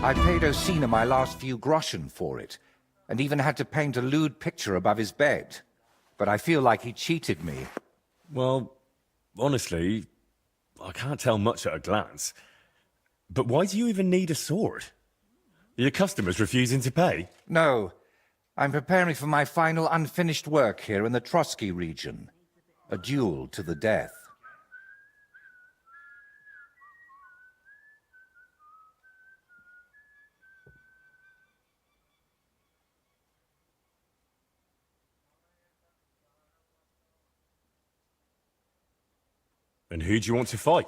I paid Osina my last few groschen for it, and even had to paint a lewd picture above his bed. But I feel like he cheated me. Well, honestly, I can't tell much at a glance. But why do you even need a sword? Are your customers refusing to pay? No. I'm preparing for my final unfinished work here in the Trotsky region. A duel to the death. And who do you want to fight?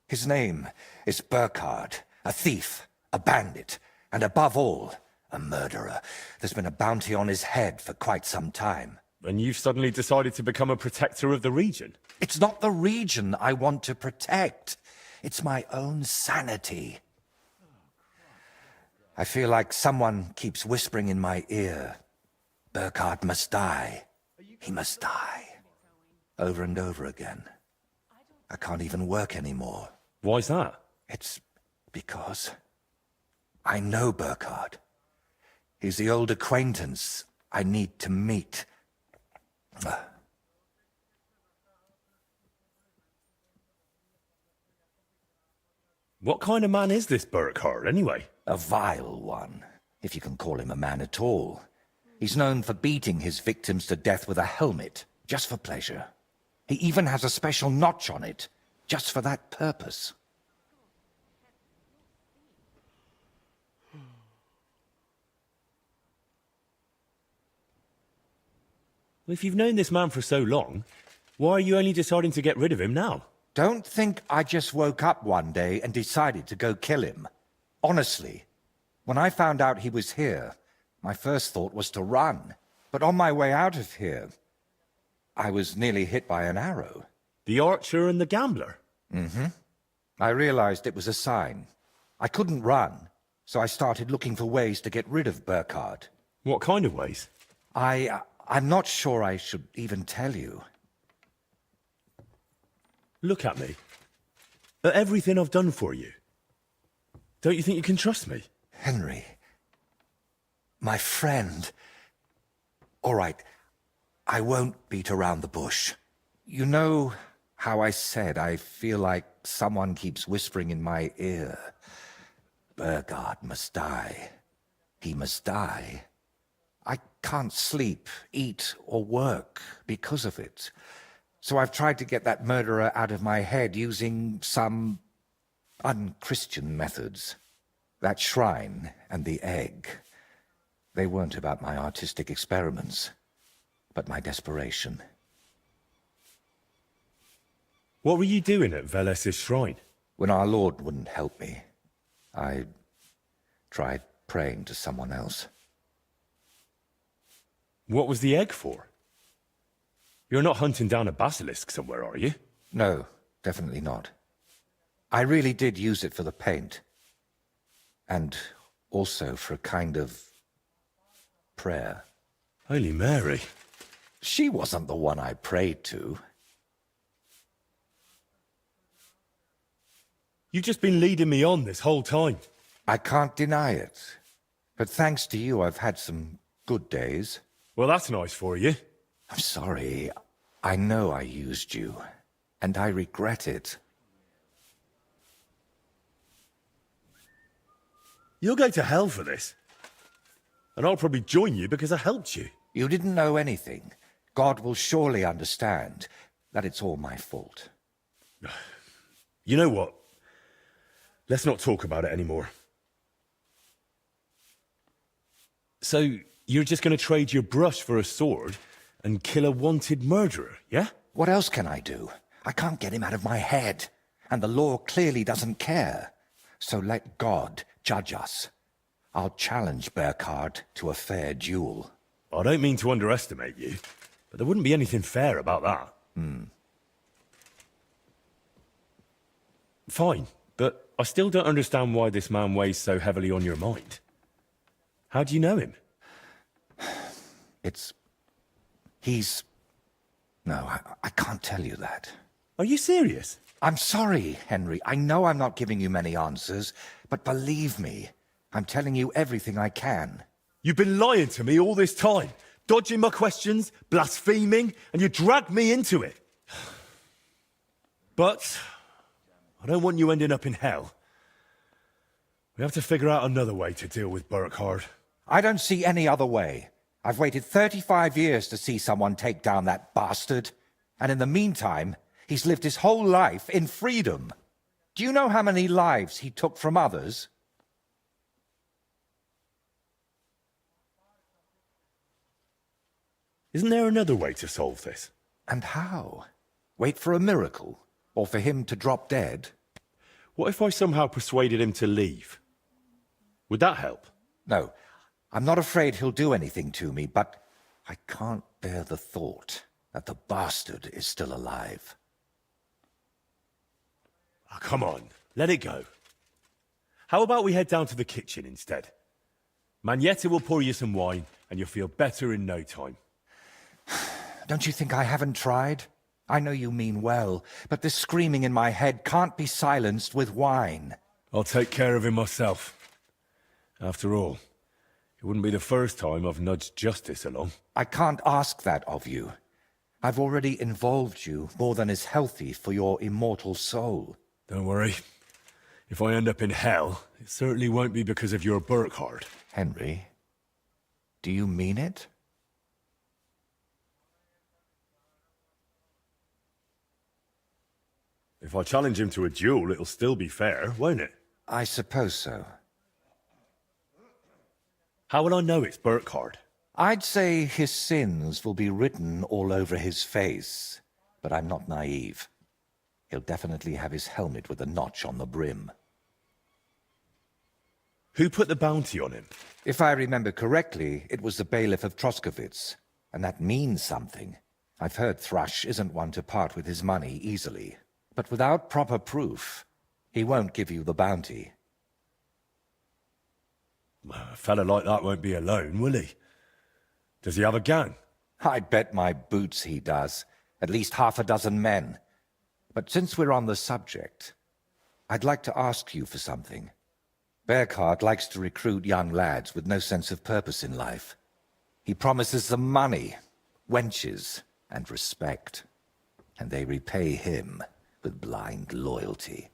His name is Burkhard, a thief, a bandit, and above all, a murderer. There's been a bounty on his head for quite some time. And you've suddenly decided to become a protector of the region? It's not the region I want to protect. It's my own sanity. I feel like someone keeps whispering in my ear, Burkhard must die. He must die. Over and over again. I can't even work anymore. Why's that? It's because I know Burkhard. He's the old acquaintance I need to meet. What kind of man is this Burkhard, anyway? A vile one, if you can call him a man at all. He's known for beating his victims to death with a helmet, just for pleasure. He even has a special notch on it, just for that purpose. If you've known this man for so long, why are you only deciding to get rid of him now? Don't think I just woke up one day and decided to go kill him. Honestly, when I found out he was here, my first thought was to run. But on my way out of here, I was nearly hit by an arrow. The archer and the gambler? Mm-hmm. I realized it was a sign. I couldn't run, so I started looking for ways to get rid of Burkhard. What kind of ways? I'm not sure I should even tell you. Look at me. At everything I've done for you. Don't you think you can trust me? Henry. My friend. All right. I won't beat around the bush. You know how I said I feel like someone keeps whispering in my ear. Burkhard must die. He must die. I can't sleep, eat, or work because of it. So I've tried to get that murderer out of my head using some unchristian methods. That shrine and the egg. They weren't about my artistic experiments, but my desperation. What were you doing at Veles's shrine? When our Lord wouldn't help me, I tried praying to someone else. What was the egg for? You're not hunting down a basilisk somewhere, are you? No, definitely not. I really did use it for the paint. And also for a kind of prayer. Holy Mary. She wasn't the one I prayed to. You've just been leading me on this whole time. I can't deny it. But thanks to you, I've had some good days. Well, that's nice for you. I'm sorry. I know I used you. And I regret it. You'll go to hell for this. And I'll probably join you because I helped you. You didn't know anything. God will surely understand that it's all my fault. You know what? Let's not talk about it anymore. So, you're just going to trade your brush for a sword and kill a wanted murderer, yeah? What else can I do? I can't get him out of my head. And the law clearly doesn't care. So let God judge us. I'll challenge Burkhard to a fair duel. I don't mean to underestimate you, but there wouldn't be anything fair about that. Fine, but I still don't understand why this man weighs so heavily on your mind. How do you know him? No, I can't tell you that. Are you serious? I'm sorry, Henry. I know I'm not giving you many answers, but believe me, I'm telling you everything I can. You've been lying to me all this time, dodging my questions, blaspheming, and you dragged me into it. But I don't want you ending up in hell. We have to figure out another way to deal with Burkhardt. I don't see any other way. I've waited 35 years to see someone take down that bastard. And in the meantime, he's lived his whole life in freedom. Do you know how many lives he took from others? Isn't there another way to solve this? And how? Wait for a miracle? Or for him to drop dead? What if I somehow persuaded him to leave? Would that help? No, I'm not afraid he'll do anything to me, but I can't bear the thought that the bastard is still alive. Oh, come on, let it go. How about we head down to the kitchen instead? Magnetta will pour you some wine, and you'll feel better in no time. Don't you think I haven't tried? I know you mean well, but this screaming in my head can't be silenced with wine. I'll take care of him myself. After all, it wouldn't be the first time I've nudged justice along. I can't ask that of you. I've already involved you more than is healthy for your immortal soul. Don't worry. If I end up in hell, it certainly won't be because of your Burkhardt. Henry, do you mean it? If I challenge him to a duel, it'll still be fair, won't it? I suppose so. How will I know it's Burkhardt? I'd say his sins will be written all over his face, but I'm not naive. He'll definitely have his helmet with a notch on the brim. Who put the bounty on him? If I remember correctly, it was the bailiff of Troskowitz, and that means something. I've heard Thrush isn't one to part with his money easily, but without proper proof, he won't give you the bounty. A fella like that won't be alone, will he? Does he have a gang? I'd bet my boots he does. At least half a dozen men. But since we're on the subject, I'd like to ask you for something. Burkhardt likes to recruit young lads with no sense of purpose in life. He promises them money, wenches, and respect. And they repay him with blind loyalty.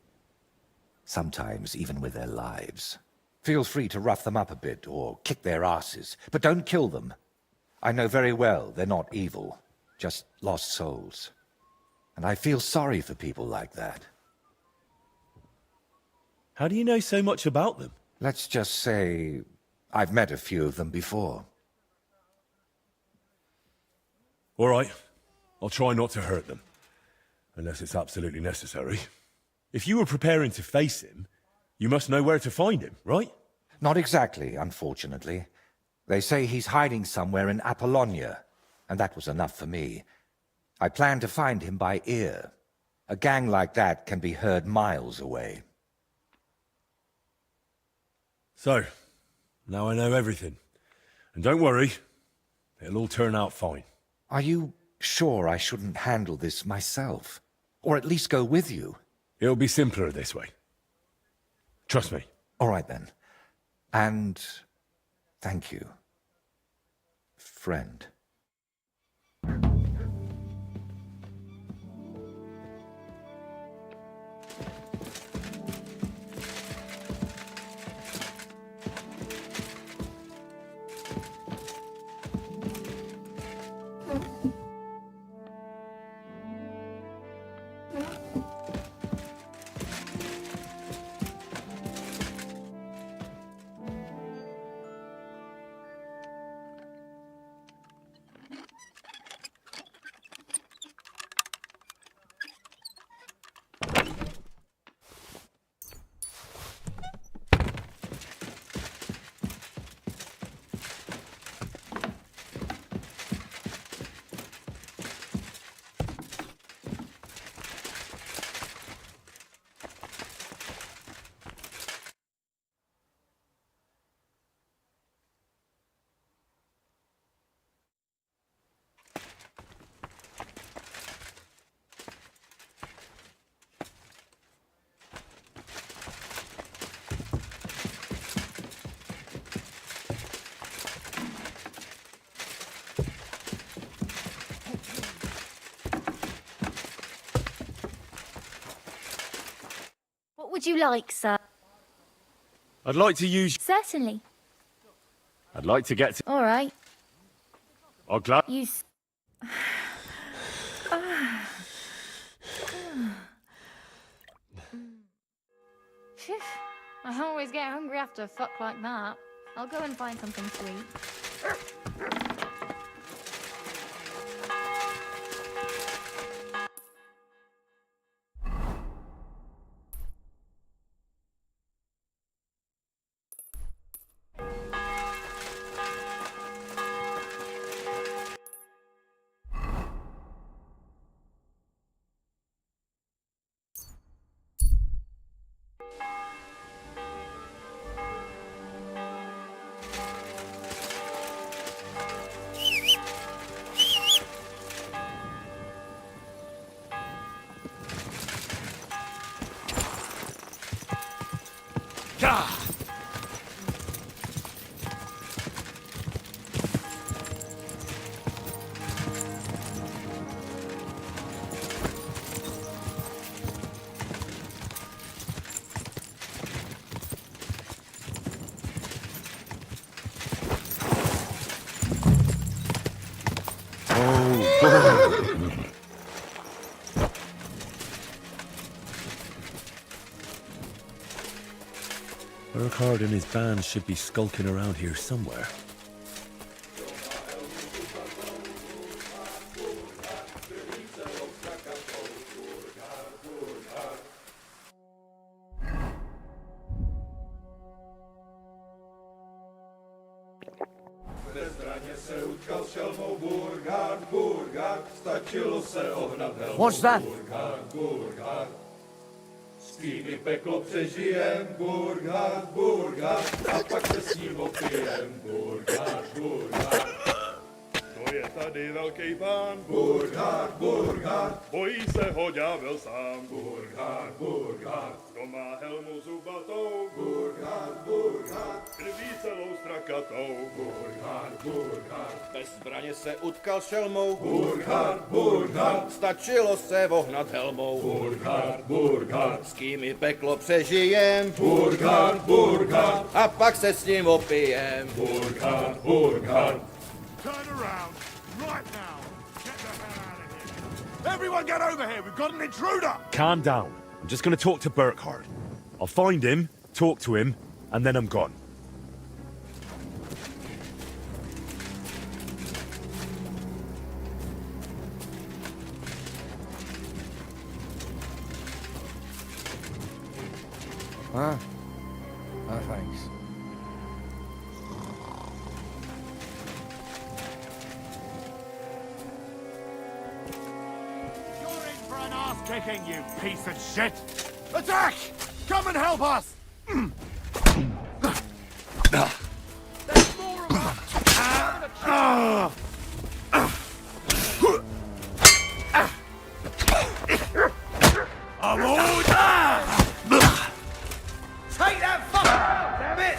Sometimes even with their lives. Feel free to rough them up a bit or kick their asses, but don't kill them. I know very well they're not evil, just lost souls. And I feel sorry for people like that. How do you know so much about them? Let's just say I've met a few of them before. All right, I'll try not to hurt them, unless it's absolutely necessary. If you were preparing to face him, you must know where to find him, right? Not exactly, unfortunately. They say he's hiding somewhere in Apollonia, and that was enough for me. I plan to find him by ear. A gang like that can be heard miles away. So, now I know everything. And don't worry, it'll all turn out fine. Are you sure I shouldn't handle this myself? Or at least go with you? It'll be simpler this way. Trust me. All right, then. And thank you, friend. would you like, sir? I'd like to use... Certainly. I'd like to get to... All right. I'll glad... You... Phew. I always get hungry after a fuck like that. I'll go and find something to eat. Burkhard and his band should be skulking around here somewhere. What's that? S kými peklo přežijem, Burgard, Burgard, a pak se s ním opijem, Burgard, Burgard. To je tady velký pán, Burgard, Burgard, bojí se ho ďábel sám, Burgard, Burgard. Kdo má helmu zubatou, Burgard, Burgard, krví celou strakatou, Burgard, Burgard. Bez zbraně se utkal šelmou, Burgard, Burgard, stačilo se vohnat helmou, Burgard, Burgard, s kými peklo přežijem, Burgard, Burgard, a pak se s ním opijem, Burgard, Burgard. Turn around, right now! Get the hell out of here! Everyone get over here! We've got an intruder! Calm down. I'm just going to talk to Burkhard. I'll find him, talk to him, and then I'm gone. Huh? No, thanks. You're in for an ass-kicking, you piece of shit! Attack! Come and help us! There's more of us! I'm all done! Take that fucker out, damn it!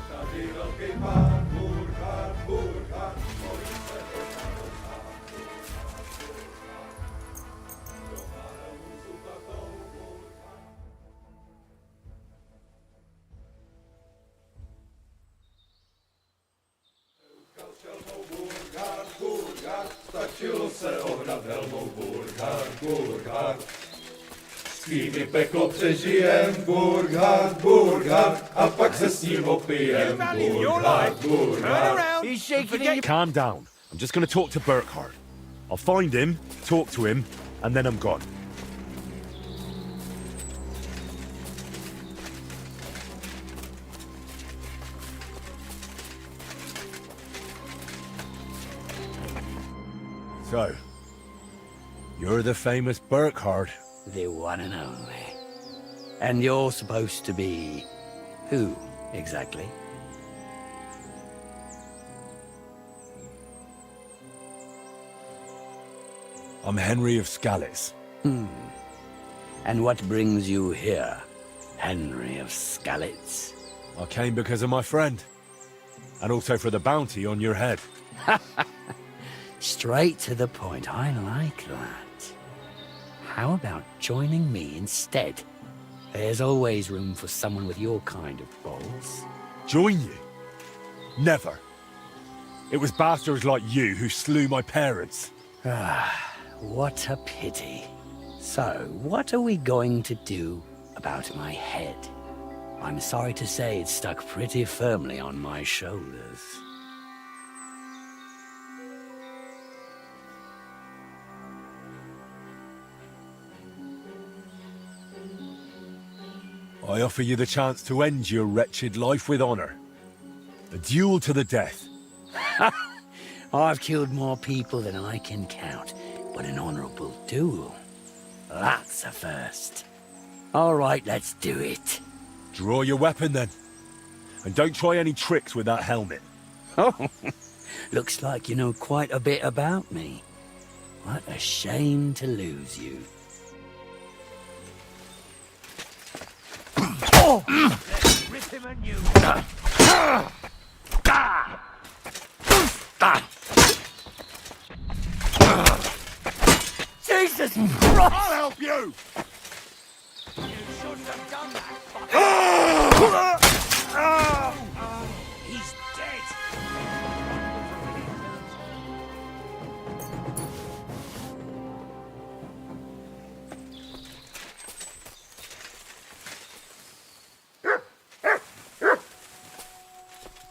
Tady velký pán, Burgard, Burgard, bojí se ho ďábel sám, Burgard, Burgard. Kdo má helmu zubatou, Burgard. Utkal šelmou, Burgard, Burgard, stačilo se ohnat helmou, Burgard, Burgard. S kými peklo přežijem, Burgard, Burgard, a pak se s ním opijem, Burgard, Burgard. He's shaking in your... Calm down. I'm just going to talk to Burkhard. I'll find him, talk to him, and then I'm gone. So, you're the famous Burkhard. The one and only. And you're supposed to be... who, exactly? I'm Henry of Scales. And what brings you here? Henry of Skalitz? I came because of my friend. And also for the bounty on your head. Straight to the point. I like that. How about joining me instead? There's always room for someone with your kind of balls. Join you? Never. It was bastards like you who slew my parents. What a pity. So, what are we going to do about my head? I'm sorry to say it's stuck pretty firmly on my shoulders. I offer you the chance to end your wretched life with honor. A duel to the death. I've killed more people than I can count, but an honorable duel, that's a first. All right, let's do it. Draw your weapon then. And don't try any tricks with that helmet. Oh, looks like you know quite a bit about me. What a shame to lose you. Rip him a new Jesus Christ! I'll help you! You shouldn't have done that. He's dead.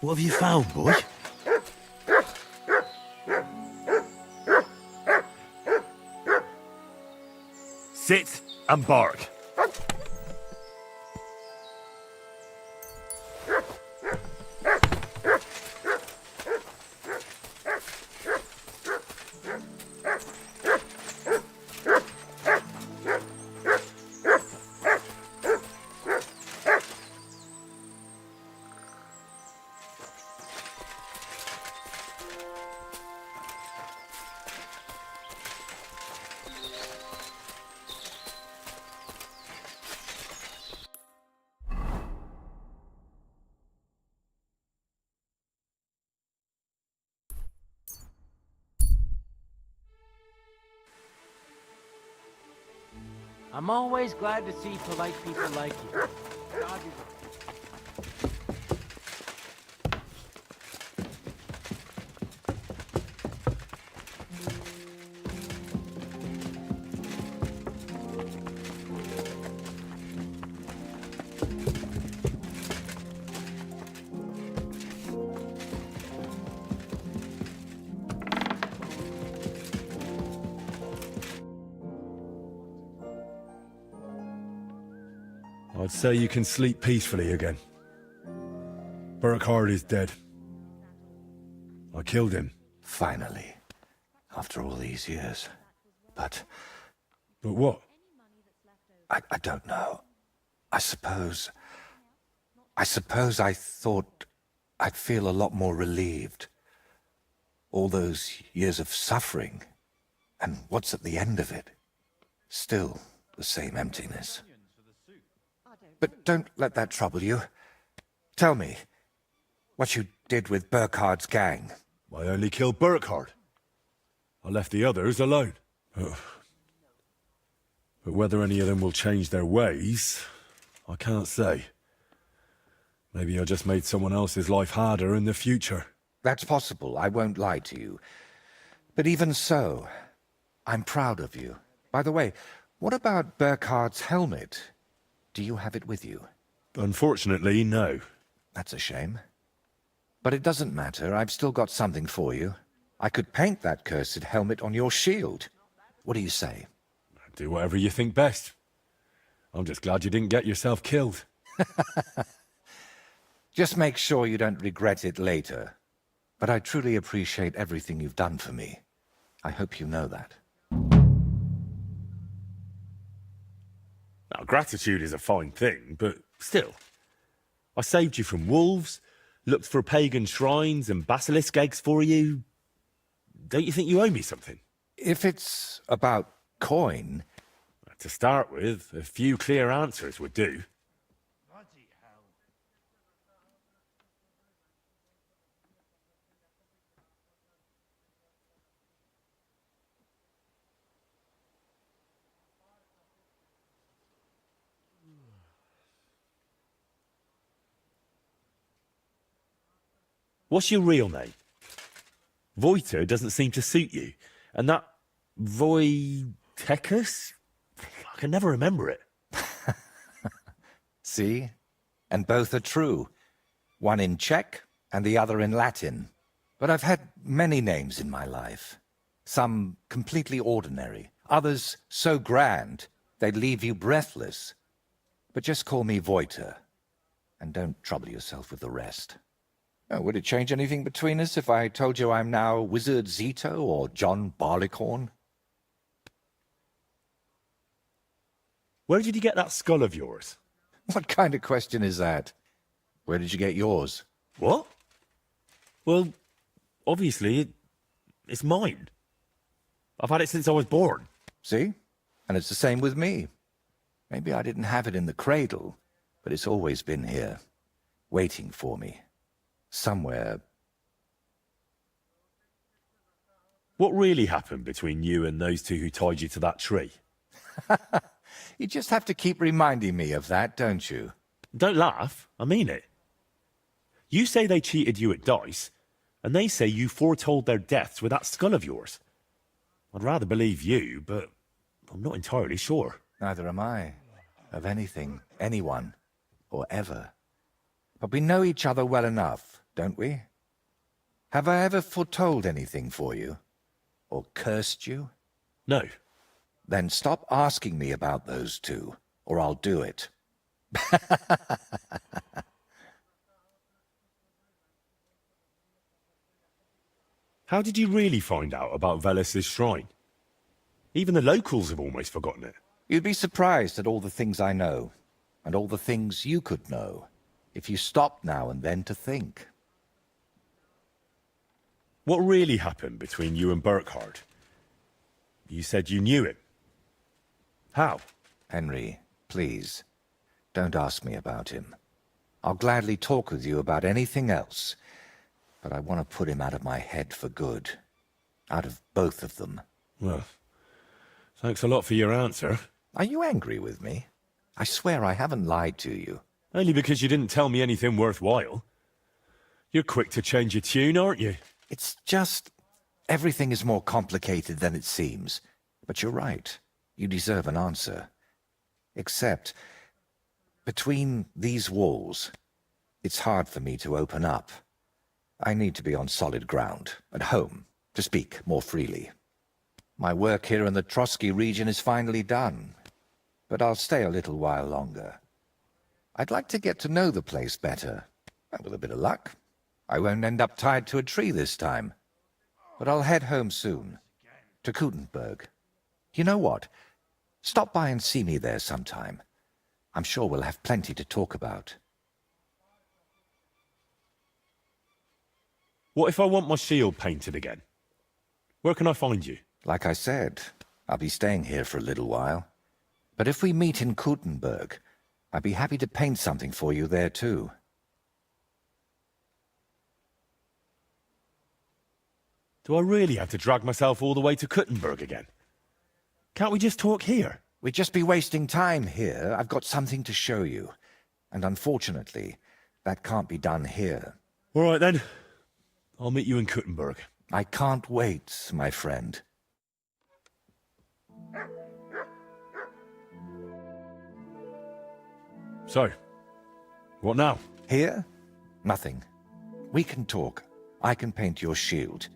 What have you found, boy? Sit and bark. I'm always glad to see polite people like you. God, I'd say you can sleep peacefully again. Burkhard is dead. I killed him. Finally. After all these years. But But what? I don't know. I suppose I thought I'd feel a lot more relieved. All those years of suffering. And what's at the end of it? Still the same emptiness. But don't let that trouble you. Tell me, what you did with Burkhard's gang. I only killed Burkhard. I left the others alone. But whether any of them will change their ways, I can't say. Maybe I just made someone else's life harder in the future. That's possible, I won't lie to you. But even so, I'm proud of you. By the way, what about Burkhard's helmet? Do you have it with you? Unfortunately, no. That's a shame. But it doesn't matter, I've still got something for you. I could paint that cursed helmet on your shield. What do you say? Do whatever you think best. I'm just glad you didn't get yourself killed. Just make sure you don't regret it later. But I truly appreciate everything you've done for me. I hope you know that. Now, gratitude is a fine thing, but still. I saved you from wolves, looked for pagan shrines and basilisk eggs for you. Don't you think you owe me something? If it's about coin... To start with, a few clear answers would do. What's your real name? Voiter doesn't seem to suit you. And that Voitekis? I can never remember it. See? And both are true. One in Czech and the other in Latin. But I've had many names in my life. Some completely ordinary. Others so grand they'd leave you breathless. But just call me Voiter. And don't trouble yourself with the rest. Oh, would it change anything between us if I told you I'm now Wizard Zito or John Barleycorn? Where did you get that skull of yours? What kind of question is that? Where did you get yours? What? Well, obviously, it's mine. I've had it since I was born. See? And it's the same with me. Maybe I didn't have it in the cradle, but it's always been here, waiting for me. Somewhere. What really happened between you and those two who tied you to that tree? You just have to keep reminding me of that, don't you? Don't laugh. I mean it. You say they cheated you at dice, and they say you foretold their deaths with that skull of yours. I'd rather believe you, but I'm not entirely sure. Neither am I. Of anything, anyone, or ever. But we know each other well enough, don't we? Have I ever foretold anything for you? Or cursed you? No. Then stop asking me about those two, or I'll do it. How did you really find out about Velis's shrine? Even the locals have almost forgotten it. You'd be surprised at all the things I know, and all the things you could know, if you stopped now and then to think. What really happened between you and Burkhard? You said you knew him. How? Henry, please, don't ask me about him. I'll gladly talk with you about anything else, but I want to put him out of my head for good. Out of both of them. Well, thanks a lot for your answer. Are you angry with me? I swear I haven't lied to you. Only because you didn't tell me anything worthwhile. You're quick to change your tune, aren't you? It's just... everything is more complicated than it seems. But you're right. You deserve an answer. Except, between these walls, it's hard for me to open up. I need to be on solid ground, at home, to speak more freely. My work here in the Trotsky region is finally done, but I'll stay a little while longer. I'd like to get to know the place better. And with a bit of luck, I won't end up tied to a tree this time. But I'll head home soon, to Kutenberg. You know what? Stop by and see me there sometime. I'm sure we'll have plenty to talk about. What if I want my shield painted again? Where can I find you? Like I said, I'll be staying here for a little while. But if we meet in Kutenberg, I'd be happy to paint something for you there too. Do I really have to drag myself all the way to Kuttenberg again? Can't we just talk here? We'd just be wasting time here. I've got something to show you. And unfortunately, that can't be done here. All right then. I'll meet you in Kuttenberg. I can't wait, my friend. So, what now? Here? Nothing. We can talk. I can paint your shield.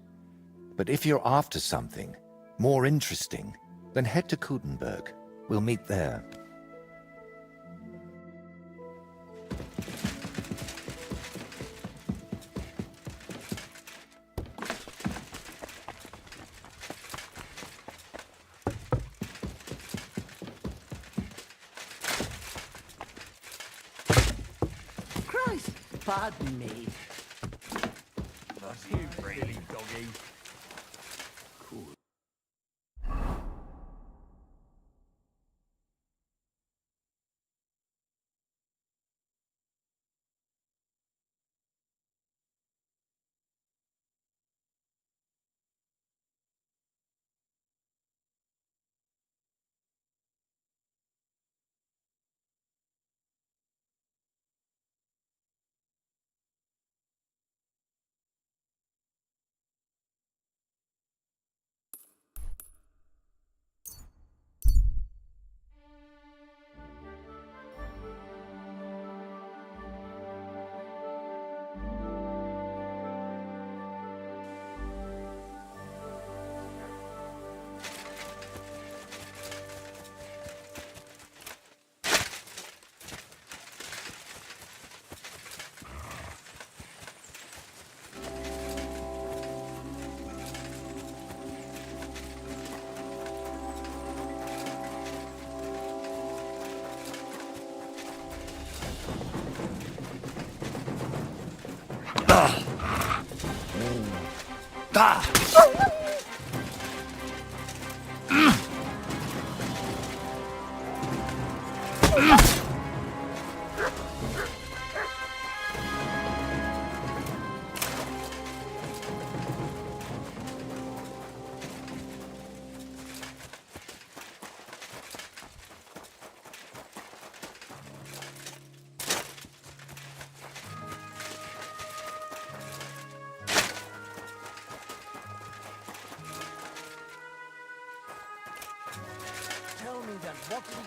But if you're after something more interesting, then head to Kutenberg. We'll meet there. Christ, pardon me. That's you, really, doggy.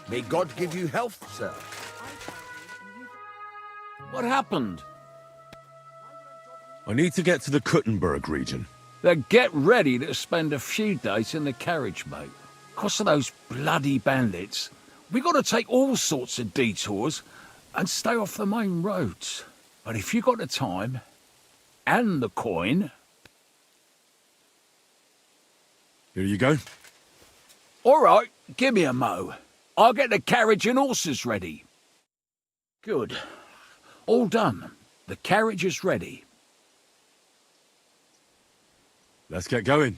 May God give you health, sir. What happened? I need to get to the Kuttenberg region. Then get ready to spend a few days in the carriage, mate. 'Cause of those bloody bandits, we got to take all sorts of detours and stay off the main roads. But if you got the time and the coin... Here you go. All right, give me a mo. I'll get the carriage and horses ready. Good. All done. The carriage is ready. Let's get going.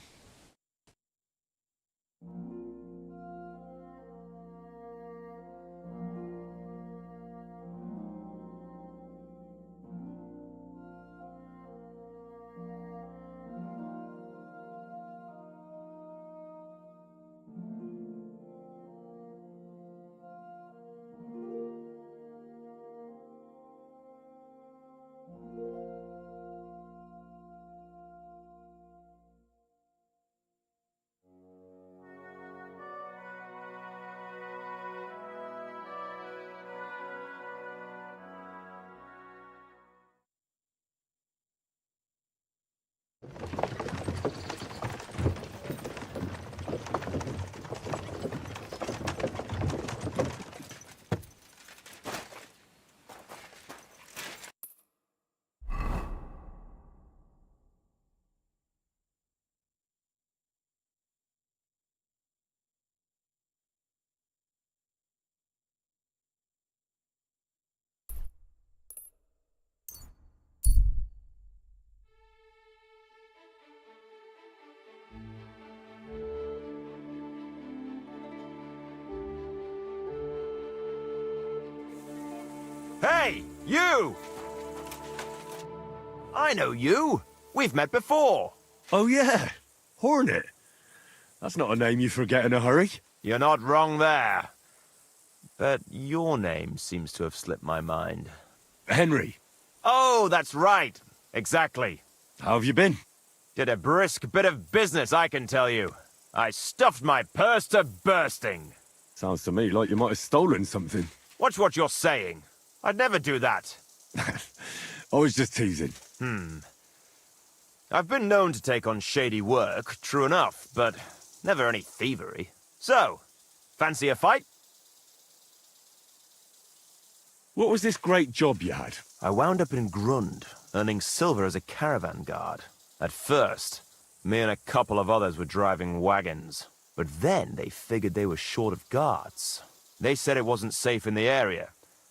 Hey, you! I know you. We've met before. Oh, yeah. Hornet. That's not a name you forget in a hurry. You're not wrong there. But your name seems to have slipped my mind. Henry, Oh, that's right. Exactly. how have you been? Did a brisk bit of business, I can tell you. I stuffed my purse to bursting. Sounds to me like you might have stolen something. Watch what you're saying. I'd never do that. I was just teasing. I've been known to take on shady work, true enough, but never any thievery. So, fancy a fight? What was this great job you had? I wound up in Grund, earning silver as a caravan guard. At first, me and a couple of others were driving wagons. But then they figured they were short of guards. They said it wasn't safe in the area,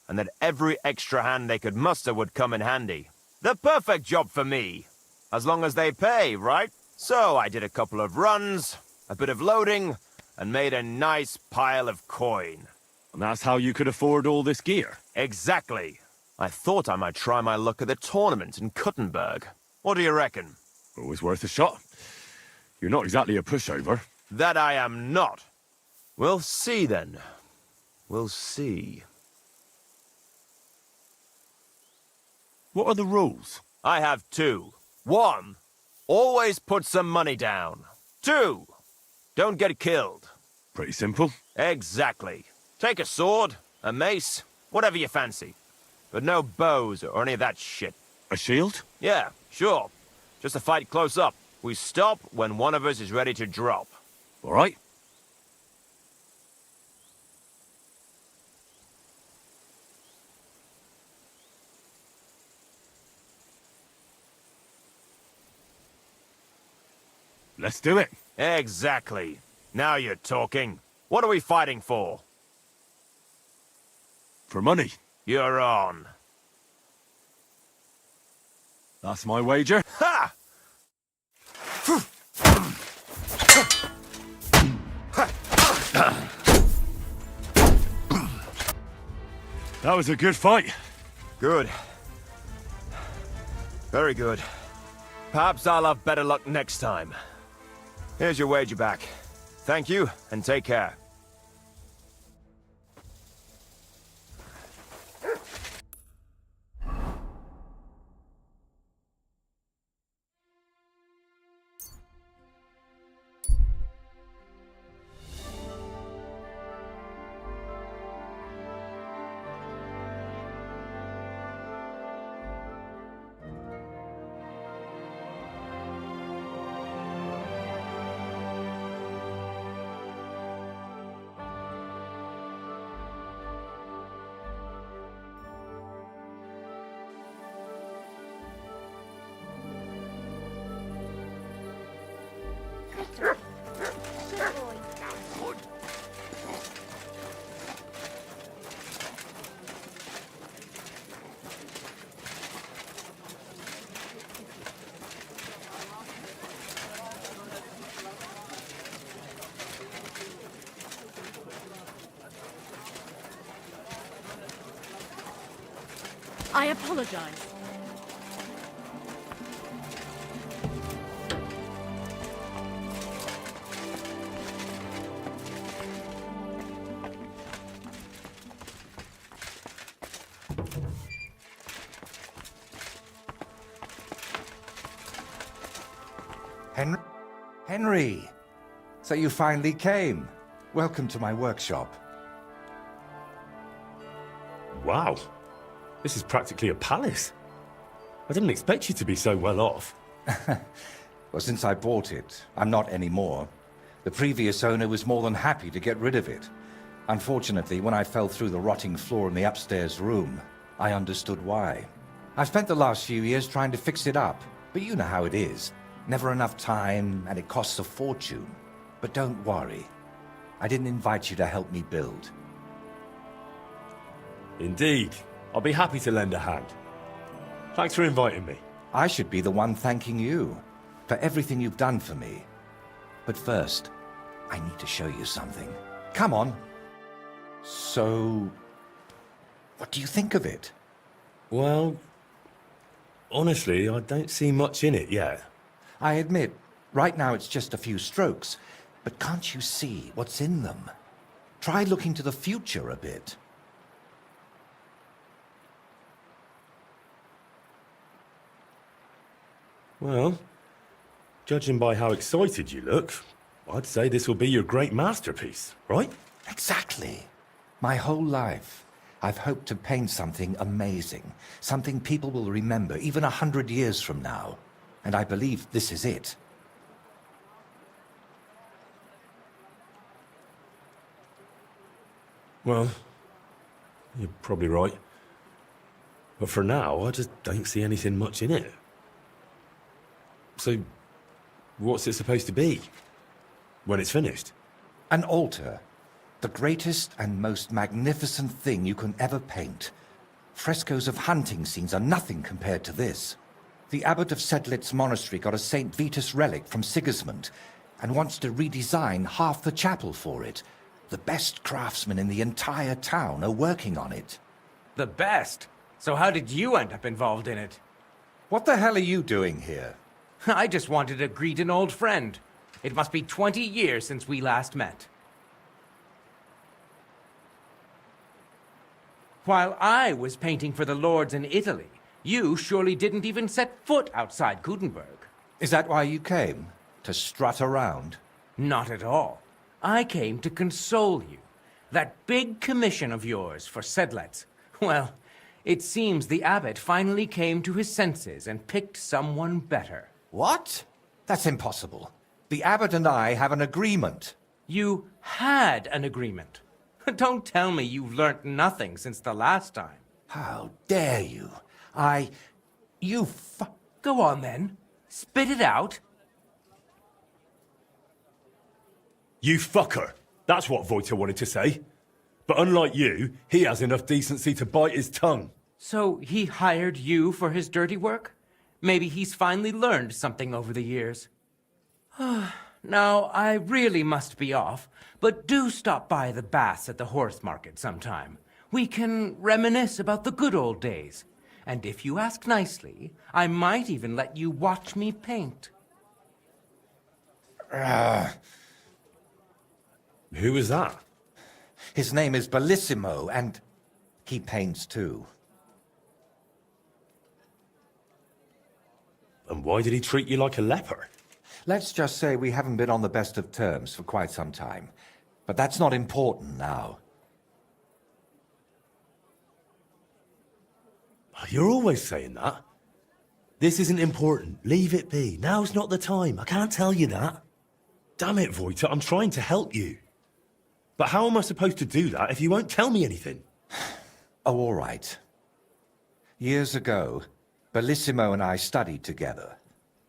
and that every extra hand they could muster would come in handy. The perfect job for me. As long as they pay, right? So I did a couple of runs, a bit of loading, and made a nice pile of coin. And that's how you could afford all this gear? Exactly. I thought I might try my luck at the tournament in Kuttenberg. What do you reckon? Always worth a shot. You're not exactly a pushover. That I am not. We'll see then. We'll see. What are the rules? I have two. 1, always put some money down. 2, don't get killed. Pretty simple. Exactly. Take a sword, a mace, whatever you fancy. But no bows or any of that shit. A shield? Yeah, sure. Just a fight close up. We stop when one of us is ready to drop. All right. Let's do it. Exactly. Now you're talking. What are we fighting for? For money. You're on. That's my wager. Ha! That was a good fight. Good. Very good. Perhaps I'll have better luck next time. Here's your wager back. Thank you, and take care. I apologize. Henry! So you finally came. Welcome to my workshop. Wow. This is practically a palace. I didn't expect you to be so well off. Well, since I bought it, I'm not anymore. The previous owner was more than happy to get rid of it. Unfortunately, when I fell through the rotting floor in the upstairs room, I understood why. I've spent the last few years trying to fix it up, but you know how it is. Never enough time, and it costs a fortune. But don't worry. I didn't invite you to help me build. Indeed. I'll be happy to lend a hand. Thanks for inviting me. I should be the one thanking you for everything you've done for me. But first, I need to show you something. Come on. So, what do you think of it? Well, honestly, I don't see much in it yet. I admit, right now it's just a few strokes, but can't you see what's in them? Try looking to the future a bit. Well, judging by how excited you look, I'd say this will be your great masterpiece, right? Exactly. My whole life, I've hoped to paint something amazing, something people will remember even 100 years from now. And I believe this is it. Well, you're probably right. But for now, I just don't see anything much in it. So, what's it supposed to be when it's finished? An altar. The greatest and most magnificent thing you can ever paint. Frescoes of hunting scenes are nothing compared to this. The abbot of Sedlitz monastery got a St. Vitus relic from Sigismund and wants to redesign half the chapel for it. The best craftsmen in the entire town are working on it. The best? So how did you end up involved in it? What the hell are you doing here? I just wanted to greet an old friend. It must be 20 years since we last met. While I was painting for the lords in Italy, you surely didn't even set foot outside Gutenberg. Is that why you came? To strut around? Not at all. I came to console you. That big commission of yours for Sedlitz. Well, it seems the abbot finally came to his senses and picked someone better. What? That's impossible. The abbot and I have an agreement. You had an agreement. Don't tell me you've learnt nothing since the last time. How dare you? Go on then. Spit it out. You fucker! That's what Wojta wanted to say. But unlike you, he has enough decency to bite his tongue. So he hired you for his dirty work? Maybe he's finally learned something over the years. Now, I really must be off, but do stop by the baths at the horse market sometime. We can reminisce about the good old days. And if you ask nicely, I might even let you watch me paint. Who was that? His name is Bellissimo, and he paints too. And why did he treat you like a leper? Let's just say we haven't been on the best of terms for quite some time. But that's not important now. You're always saying that. This isn't important. Leave it be. Now's not the time. I can't tell you that. Damn it, Voita, I'm trying to help you. But how am I supposed to do that if you won't tell me anything? Oh, all right. Years ago, Bellissimo and I studied together.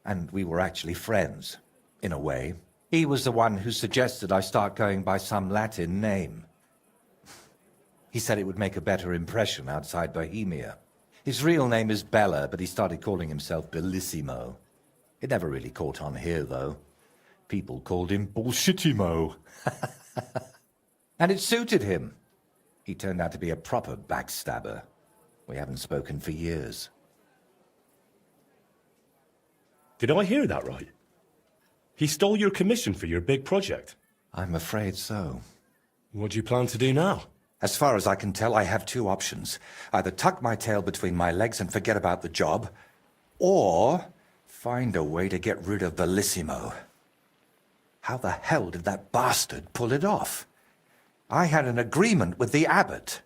And we were actually friends, in a way. He was the one who suggested I start going by some Latin name. He said it would make a better impression outside Bohemia. His real name is Bella, but he started calling himself Bellissimo. It never really caught on here, though. People called him Bullshitimo. And it suited him. He turned out to be a proper backstabber. We haven't spoken for years. Did I hear that right? He stole your commission for your big project. I'm afraid so. What do you plan to do now? As far as I can tell, I have two options. Either tuck my tail between my legs and forget about the job, or find a way to get rid of Bellissimo. How the hell did that bastard pull it off? I had an agreement with the abbot.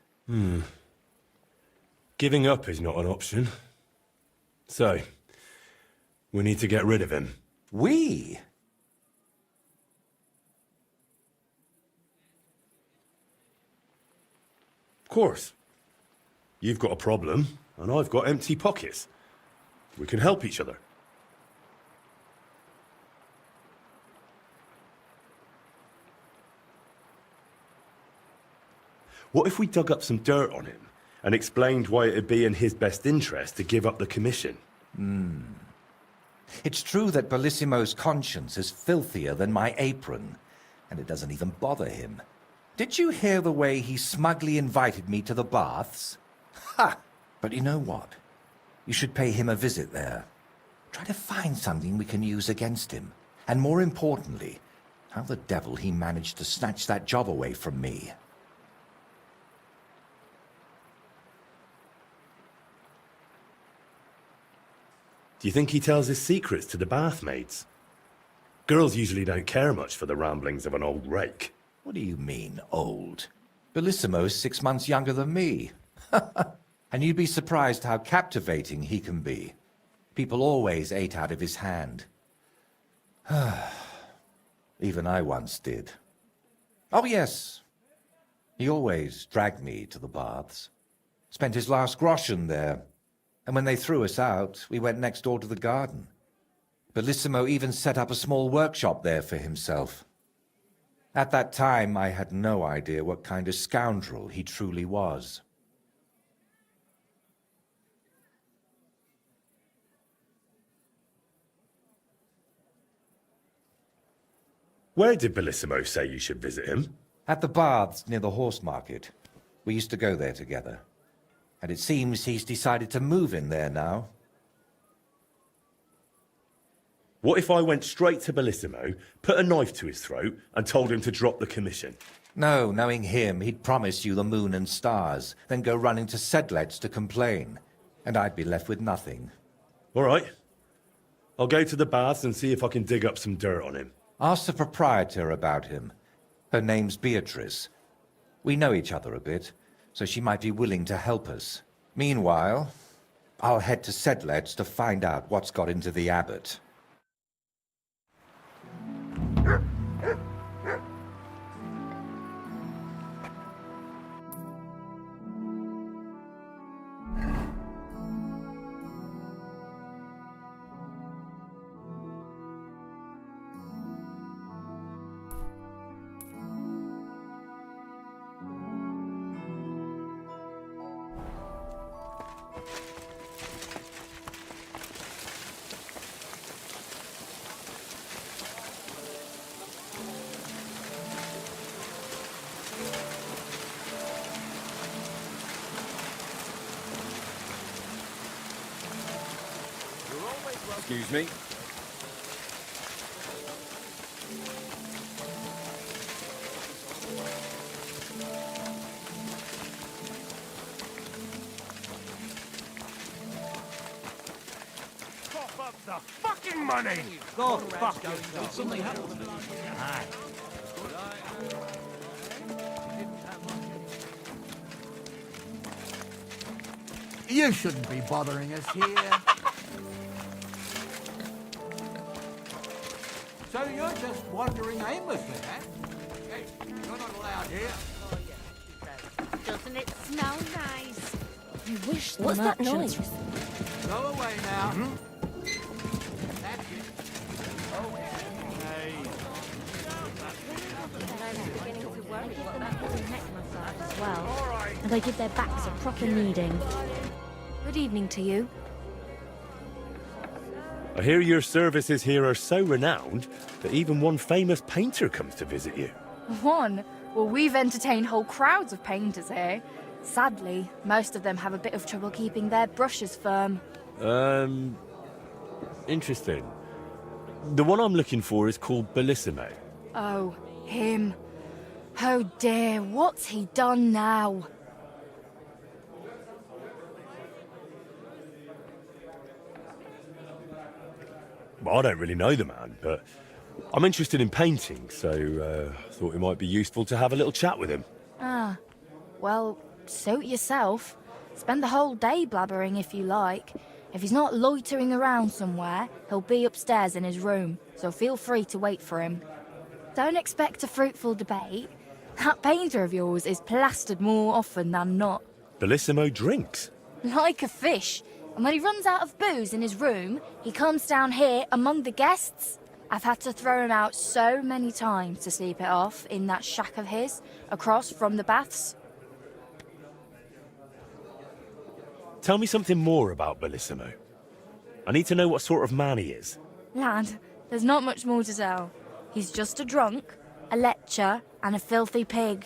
Giving up is not an option. So, we need to get rid of him. We? Of course. You've got a problem, and I've got empty pockets. We can help each other. What if we dug up some dirt on him and explained why it'd be in his best interest to give up the commission? It's true that Bellissimo's conscience is filthier than my apron, and it doesn't even bother him. Did you hear the way he smugly invited me to the baths? Ha! But you know what? You should pay him a visit there. Try to find something we can use against him. And more importantly, how the devil he managed to snatch that job away from me. Do you think he tells his secrets to the bathmaids? Girls usually don't care much for the ramblings of an old rake. What do you mean, old? Bellissimo's 6 months younger than me. And you'd be surprised how captivating he can be. People always ate out of his hand. Even I once did. Oh, yes. He always dragged me to the baths. Spent his last groschen there. And when they threw us out, we went next door to the garden. Bellissimo even set up a small workshop there for himself. At that time, I had no idea what kind of scoundrel he truly was. Where did Bellissimo say you should visit him? At the baths near the horse market. We used to go there together. And it seems he's decided to move in there now. What if I went straight to Bellissimo, put a knife to his throat, and told him to drop the commission? No, knowing him, he'd promise you the moon and stars, then go running to Sedlets to complain. And I'd be left with nothing. All right. I'll go to the baths and see if I can dig up some dirt on him. Ask the proprietor about him. Her name's Beatrice. We know each other a bit, so she might be willing to help us. Meanwhile, I'll head to Sedlets to find out what's got into the abbot. Excuse me. Cough up the fucking money! God, fuck you. Something happened. You shouldn't be bothering us here. So you're just wandering aimlessly, eh? Hey, you're not allowed here. Doesn't it smell nice? I wish the What's that merchants noise? Go away now. That's it. Oh, hey. I'm beginning to worry what that doesn't neck massage as well. And I give their backs a proper kneading. Good evening to you. I hear your services here are so renowned that even one famous painter comes to visit you. One? Well, we've entertained whole crowds of painters here. Sadly, most of them have a bit of trouble keeping their brushes firm. Interesting. The one I'm looking for is called Bellissimo. Oh, him. Oh dear, what's he done now? Well, I don't really know the man, but I'm interested in painting, so I thought it might be useful to have a little chat with him. Ah, well, suit yourself. Spend the whole day blabbering if you like. If he's not loitering around somewhere, he'll be upstairs in his room, so feel free to wait for him. Don't expect a fruitful debate. That painter of yours is plastered more often than not. Bellissimo drinks. Like a fish. And when he runs out of booze in his room, he comes down here among the guests. I've had to throw him out so many times to sleep it off in that shack of his, across from the baths. Tell me something more about Bellissimo. I need to know what sort of man he is. Lad, there's not much more to tell. He's just a drunk, a lecher, and a filthy pig.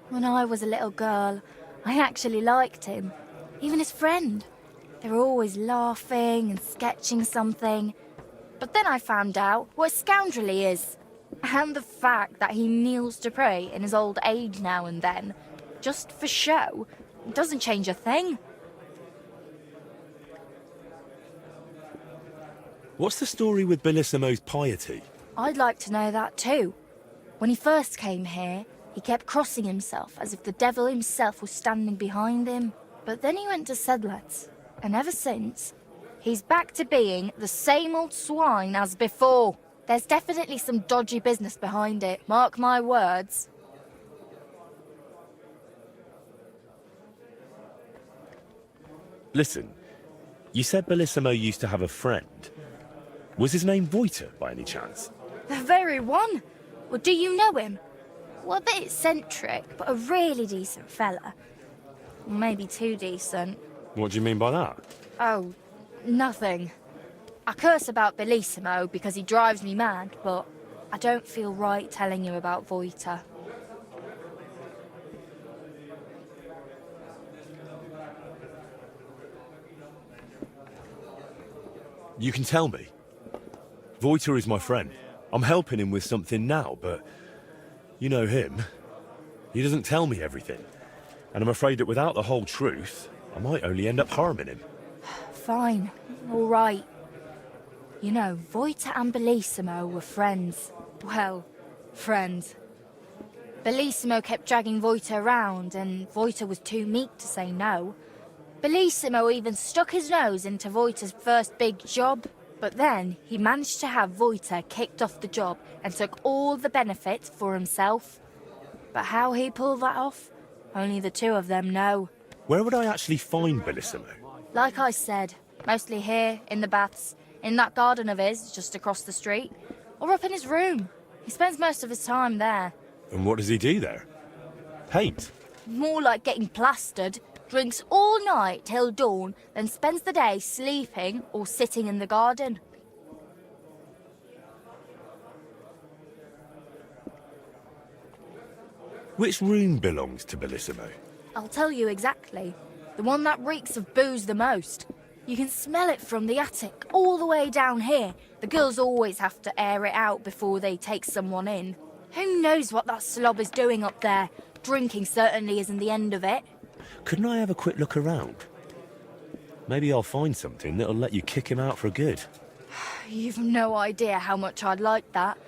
When I was a little girl, I actually liked him. Even his friend. They were always laughing and sketching something. But then I found out what a scoundrel he is. And the fact that he kneels to pray in his old age now and then, just for show, doesn't change a thing. What's the story with Bellissimo's piety? I'd like to know that too. When he first came here, he kept crossing himself as if the devil himself was standing behind him. But then he went to Sedlets, and ever since, he's back to being the same old swine as before. There's definitely some dodgy business behind it, mark my words. Listen, you said Bellissimo used to have a friend. Was his name Voiter, by any chance? The very one. Well, do you know him? Well, a bit eccentric, but a really decent fella. Maybe too decent. What do you mean by that? Oh, nothing. I curse about Bellissimo because he drives me mad, but I don't feel right telling you about Voiter. You can tell me. Voiter is my friend. I'm helping him with something now, but you know him. He doesn't tell me everything. And I'm afraid that without the whole truth, I might only end up harming him. Fine. All right. You know, Voiter and Bellissimo were friends. Well, friends. Bellissimo kept dragging Voiter around, and Voiter was too meek to say no. Bellissimo even stuck his nose into Voiter's first big job. But then he managed to have Voiter kicked off the job and took all the benefits for himself. But how he pulled that off, only the two of them know. Where would I actually find Bellissimo? Like I said, mostly here, in the baths, in that garden of his, just across the street, or up in his room. He spends most of his time there. And what does he do there? Paint? More like getting plastered. Drinks all night till dawn, then spends the day sleeping or sitting in the garden. Which room belongs to Bellissimo? I'll tell you exactly. The one that reeks of booze the most. You can smell it from the attic all the way down here. The girls always have to air it out before they take someone in. Who knows what that slob is doing up there? Drinking certainly isn't the end of it. Couldn't I have a quick look around? Maybe I'll find something that'll let you kick him out for good. You've no idea how much I'd like that.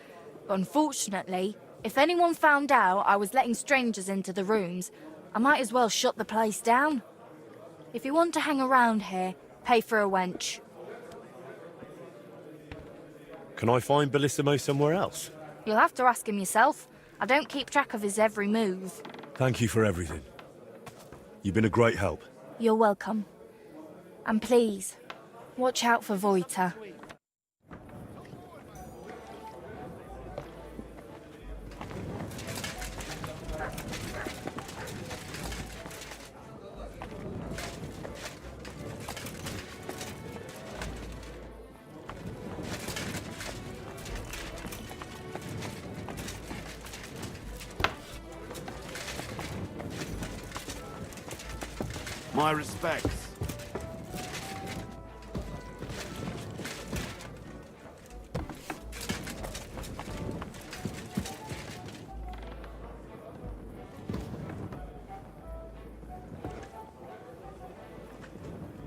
But unfortunately, if anyone found out I was letting strangers into the rooms, I might as well shut the place down. If you want to hang around here, pay for a wench. Can I find Bellissimo somewhere else? You'll have to ask him yourself. I don't keep track of his every move. Thank you for everything. You've been a great help. You're welcome. And please, watch out for Voita. My respects.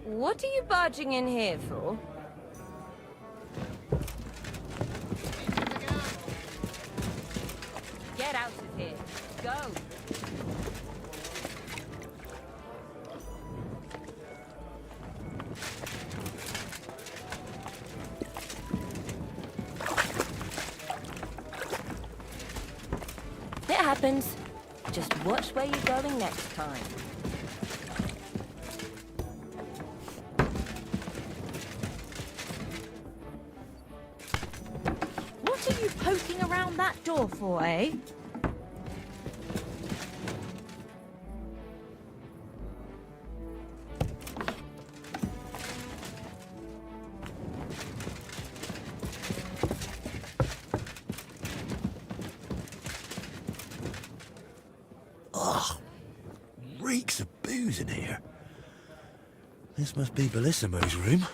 What are you barging in here for? Get out of here. Go. It happens. Just watch where you're going next time. What are you poking around that door for, eh? Reeks of booze in here. This must be Bellissimo's room.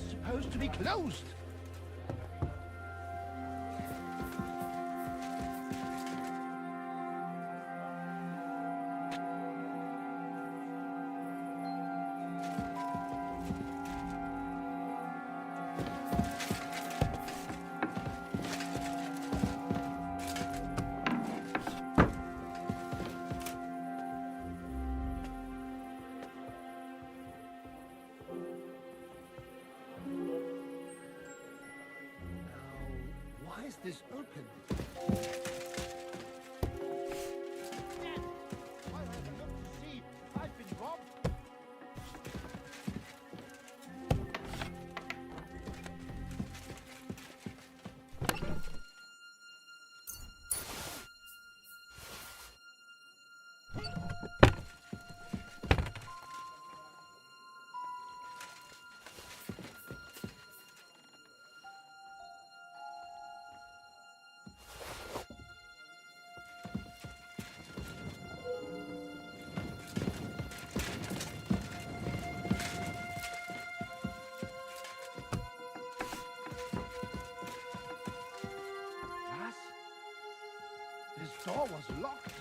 Supposed to be closed. Why is this open? Why have I looked to see if I've been robbed? door was locked.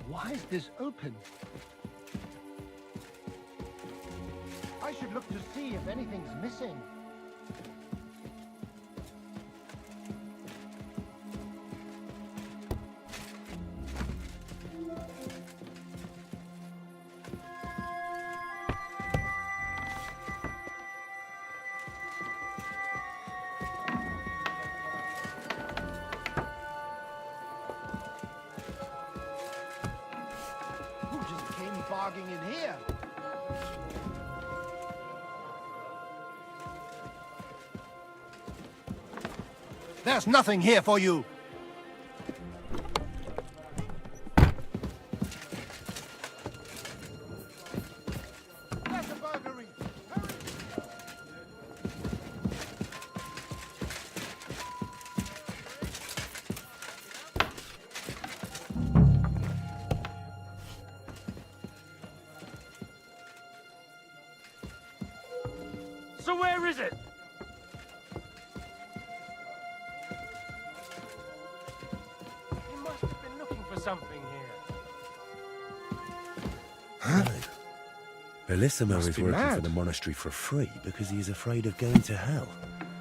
Why is this open? I should look to see if anything's missing. Barging in here. There's nothing here for you. There's a burglary. So where is it? You must have been looking for something No. Bellissimo is working mad. for the monastery for free because he's afraid of going to hell.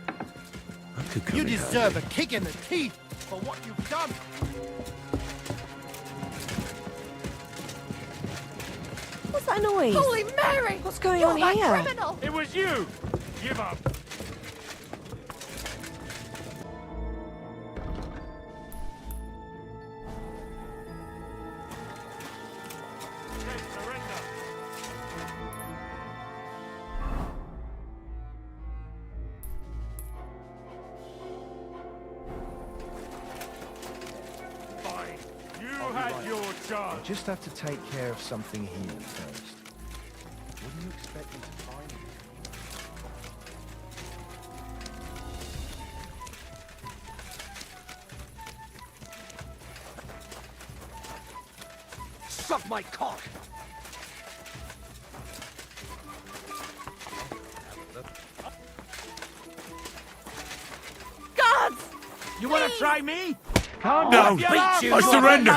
I could come You in deserve handy. a kick in the teeth for what you've done. What's that noise? Holy Mary! What's going You're on that here? criminal! It was you! Give up! Surrender! Fine. You had your chance. Just have to take care of something here first. What do you expect me to find here? Suck my cock! Guards! You want to try me? No! I surrender!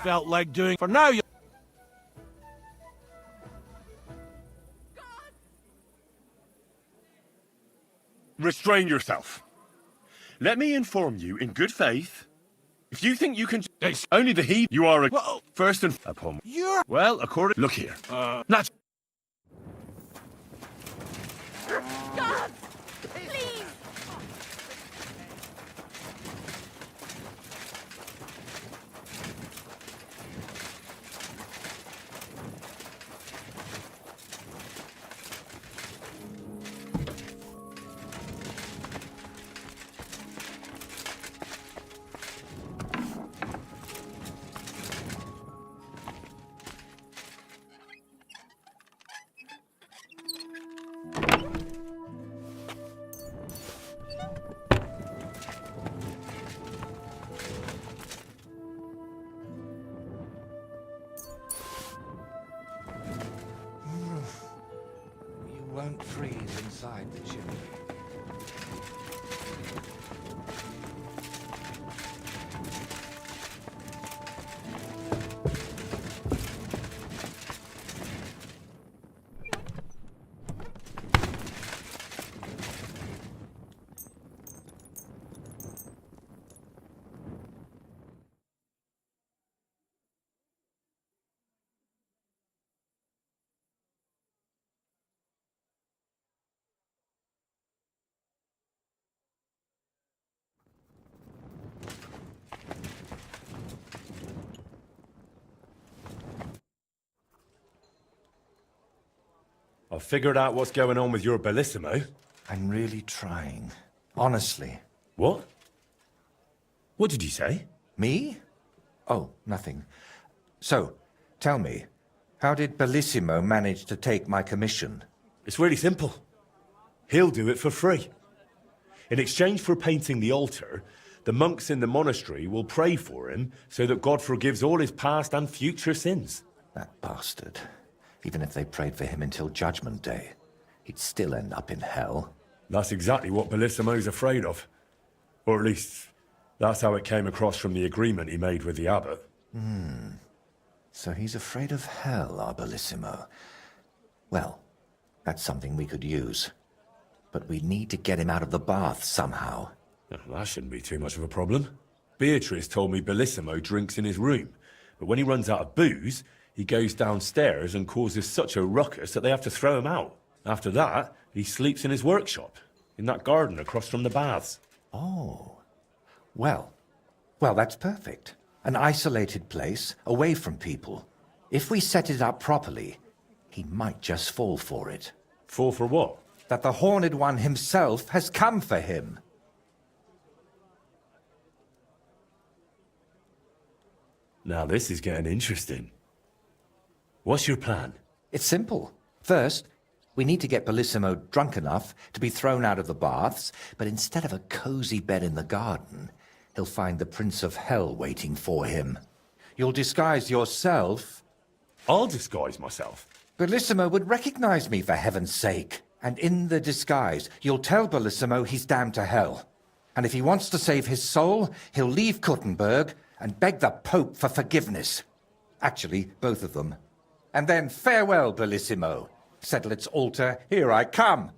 Felt like doing for now. You Restrain yourself. Let me inform you in good faith. If you think you can only the heat, you are a first and upon. Well, according. Look here. Not. Guards! Please! You won't freeze inside the chimney. I've figured out what's going on with your Bellissimo. I'm really trying. Honestly. What? What did you say? Me? Oh, nothing. So, tell me, how did Bellissimo manage to take my commission? It's really simple. He'll do it for free. In exchange for painting the altar, the monks in the monastery will pray for him so that God forgives all his past and future sins. That bastard. Even if they prayed for him until Judgment Day, he'd still end up in hell. That's exactly what Bellissimo's afraid of. Or at least, that's how it came across from the agreement he made with the abbot. So he's afraid of hell, our Bellissimo. Well, that's something we could use. But we need to get him out of the bath somehow. Well, that shouldn't be too much of a problem. Beatrice told me Bellissimo drinks in his room, but when he runs out of booze, he goes downstairs and causes such a ruckus that they have to throw him out. After that, he sleeps in his workshop, in that garden across from the baths. Oh. Well, that's perfect. An isolated place, away from people. If we set it up properly, he might just fall for it. Fall for what? That the Horned One himself has come for him. Now this is getting interesting. What's your plan? It's simple. First, we need to get Bellissimo drunk enough to be thrown out of the baths, but instead of a cozy bed in the garden, he'll find the Prince of Hell waiting for him. You'll disguise yourself. I'll disguise myself. Bellissimo would recognize me, for heaven's sake. And in the disguise, you'll tell Bellissimo he's damned to hell. And if he wants to save his soul, he'll leave Kuttenberg and beg the Pope for forgiveness. Actually, both of them. And then farewell, Bellissimo. Settle its altar, here I come.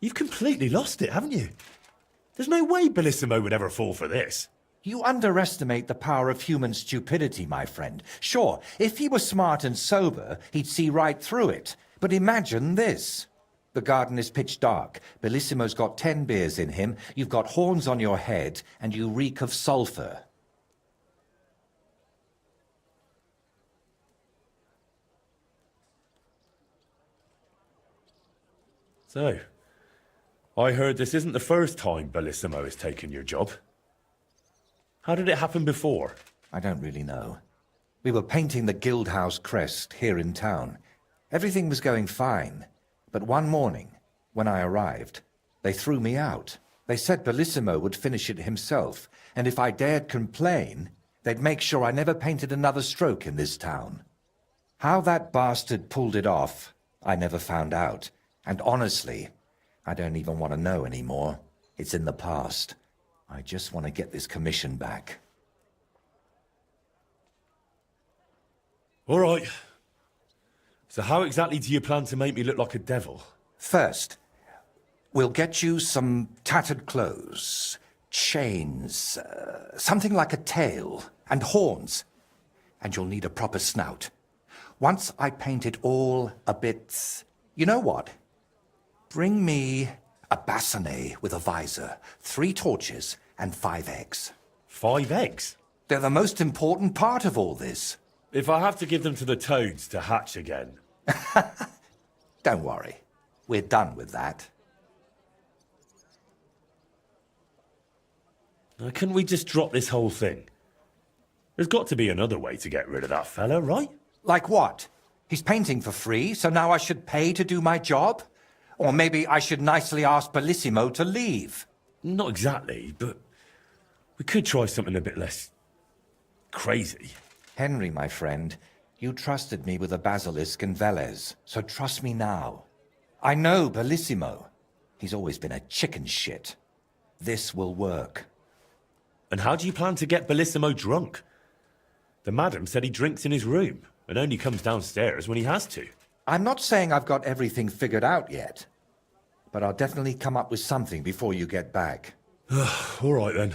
You've completely lost it, haven't you? There's no way Bellissimo would ever fall for this. You underestimate the power of human stupidity, my friend. Sure, if he were smart and sober, he'd see right through it. But imagine this. The garden is pitch dark. Bellissimo's got 10 beers in him, you've got horns on your head, and you reek of sulfur. So, I heard this isn't the first time Bellissimo has taken your job. How did it happen before? I don't really know. We were painting the Guildhouse crest here in town. Everything was going fine. But one morning, when I arrived, they threw me out. They said Bellissimo would finish it himself, and if I dared complain, they'd make sure I never painted another stroke in this town. How that bastard pulled it off, I never found out. And honestly, I don't even want to know anymore. It's in the past. I just want to get this commission back. All right. So how exactly do you plan to make me look like a devil? First, we'll get you some tattered clothes, chains, something like a tail, and horns. And you'll need a proper snout. Once I paint it all a bit... You know what? Bring me a bassinet with a visor, 3 torches, and 5 eggs. 5 eggs? They're the most important part of all this. If I have to give them to the toads to hatch again... Don't worry. We're done with that. Now, couldn't we just drop this whole thing? There's got to be another way to get rid of that fella, right? Like what? He's painting for free, so now I should pay to do my job? Or maybe I should nicely ask Bellissimo to leave. Not exactly, but we could try something a bit less... crazy. Henry, my friend, you trusted me with the basilisk and Velez, so trust me now. I know Bellissimo. He's always been a chicken shit. This will work. And how do you plan to get Bellissimo drunk? The madam said he drinks in his room and only comes downstairs when he has to. I'm not saying I've got everything figured out yet, but I'll definitely come up with something before you get back. All right, then.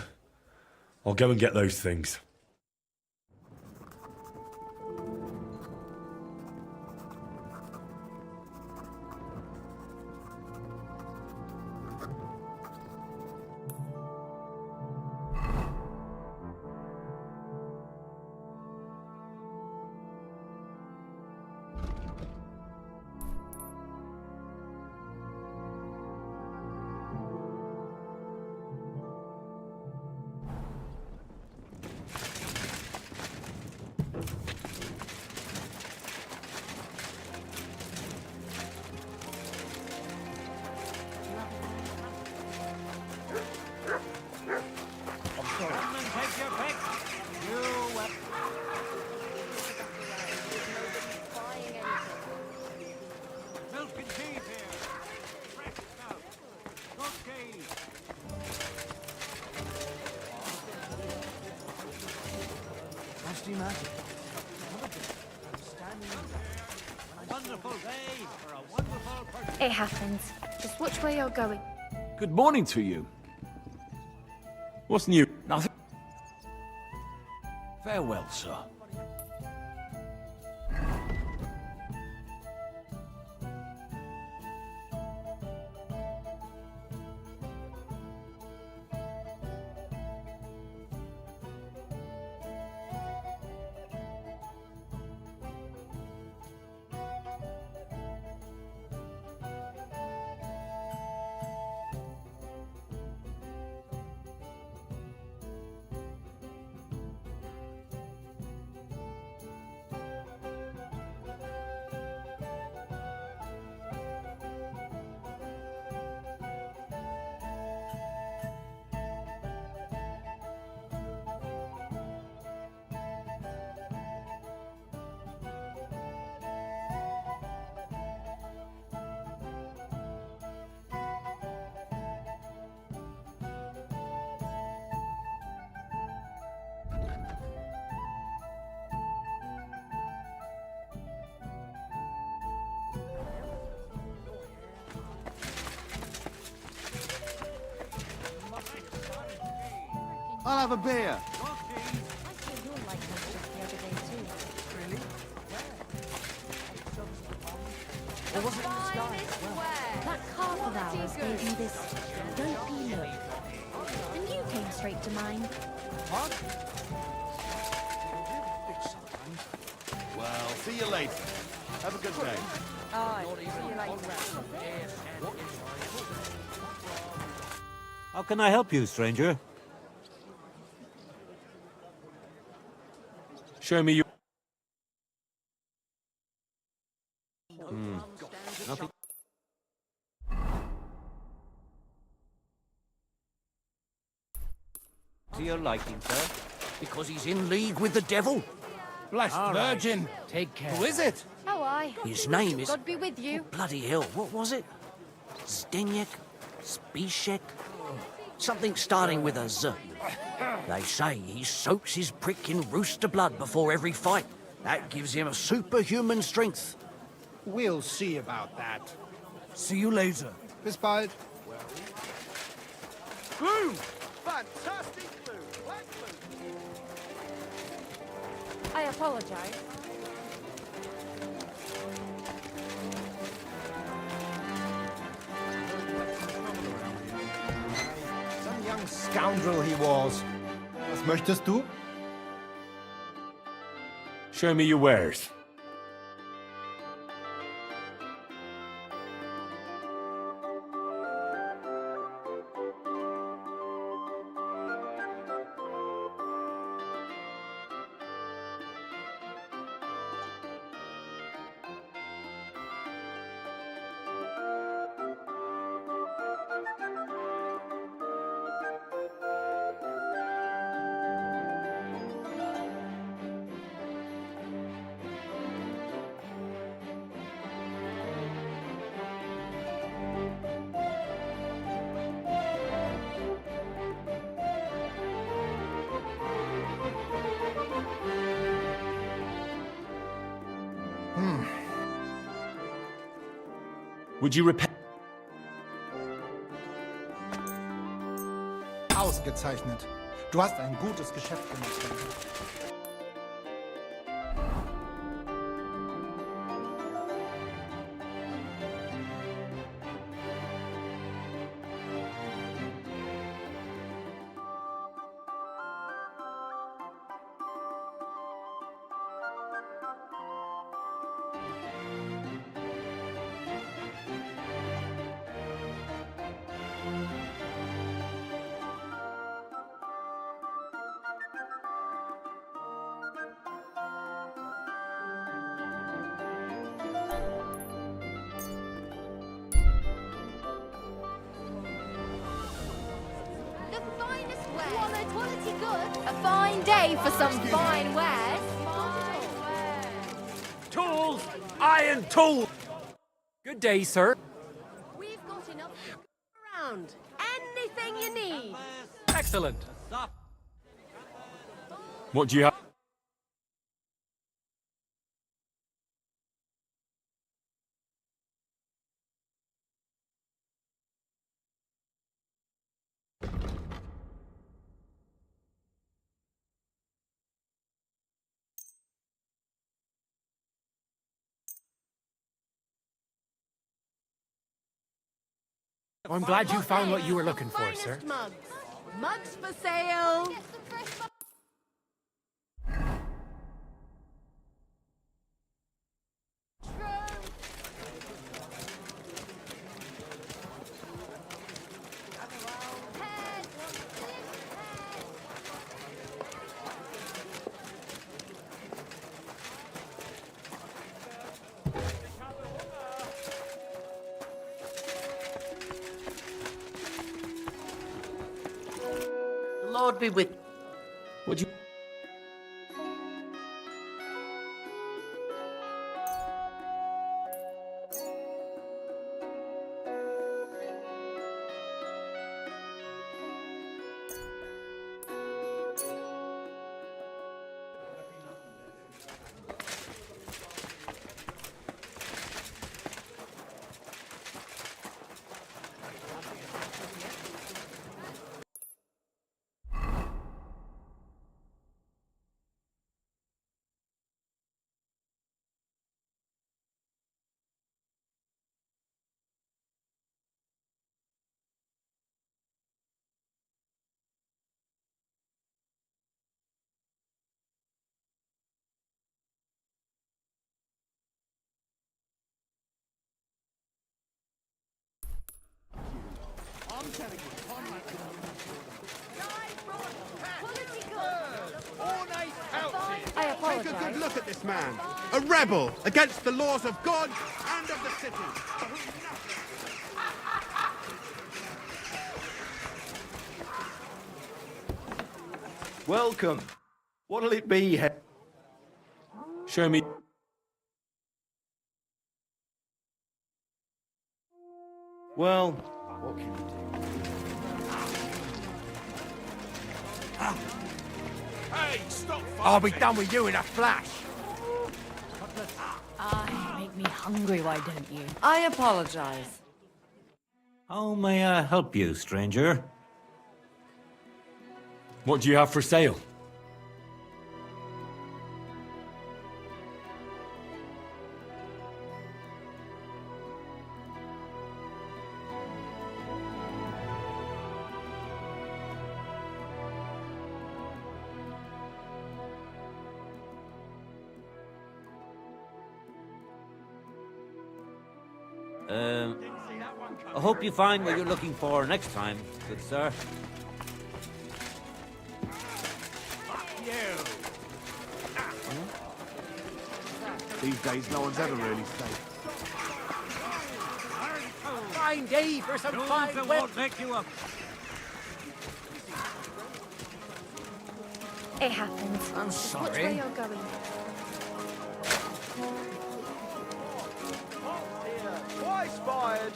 I'll go and get those things. see magic. It happens. Just watch where you're going. Good morning to you. What's new? Nothing. Farewell, sir. I'll have a beer. That calf of ours gave me this dopey look. And you came straight to mind. Well, see you later. Have a good day. How can I help you, stranger? Show me your... Nothing. To your liking, sir? Because he's in league with the devil. Blessed Virgin. Take care. Who is it? Oh, I. His name is... God be with you. Bloody hell, what was it? Zdeněk? Spishek? Something starting with a Z. They say he soaks his prick in rooster blood before every fight. That gives him a superhuman strength. We'll see about that. See you later. Bis bald. Glue! Fantastic glue! Black glue! I apologize. Some young scoundrel he was. Was möchtest du? Show me your wares. Would you repent? Ausgezeichnet. Du hast ein gutes Geschäft gemacht. Quality good. A fine day for some fine wares. Tools! Iron tools! Good day, sir. We've got enough around. Anything you need. Excellent. What do you have? I'm glad you found what you were looking for, Finest sir. Mugs. Mugs for sale. The Lord be with... Would you... I'm telling you, Conrad can I Take a apologize. good look at this man. A rebel against the laws of God and of the city. Welcome. What'll it be? Show me... Well, what can you do? Hey, stop! I'll be done with you in a flash. Make me hungry, why don't you? I apologize. How may I help you, stranger? What do you have for sale? I hope you find what you're looking for next time, good sir. These days, no one's ever really safe. Fine day for some fine That weather. won't make you up. It happens. I'm Just sorry. Which way you're going? Twice fired.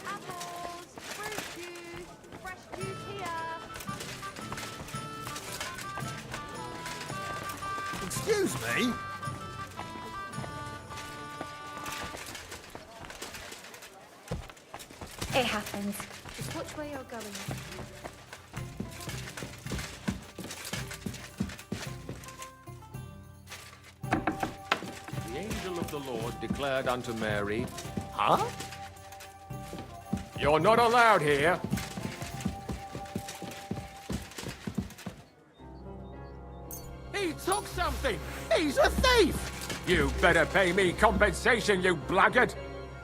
Apples, fruit juice, fresh juice here. Excuse me? It happens. Just which way you're going? The angel of the Lord declared unto Mary, Huh? You're not allowed here. He took something! He's a thief! You better pay me compensation, you blackguard!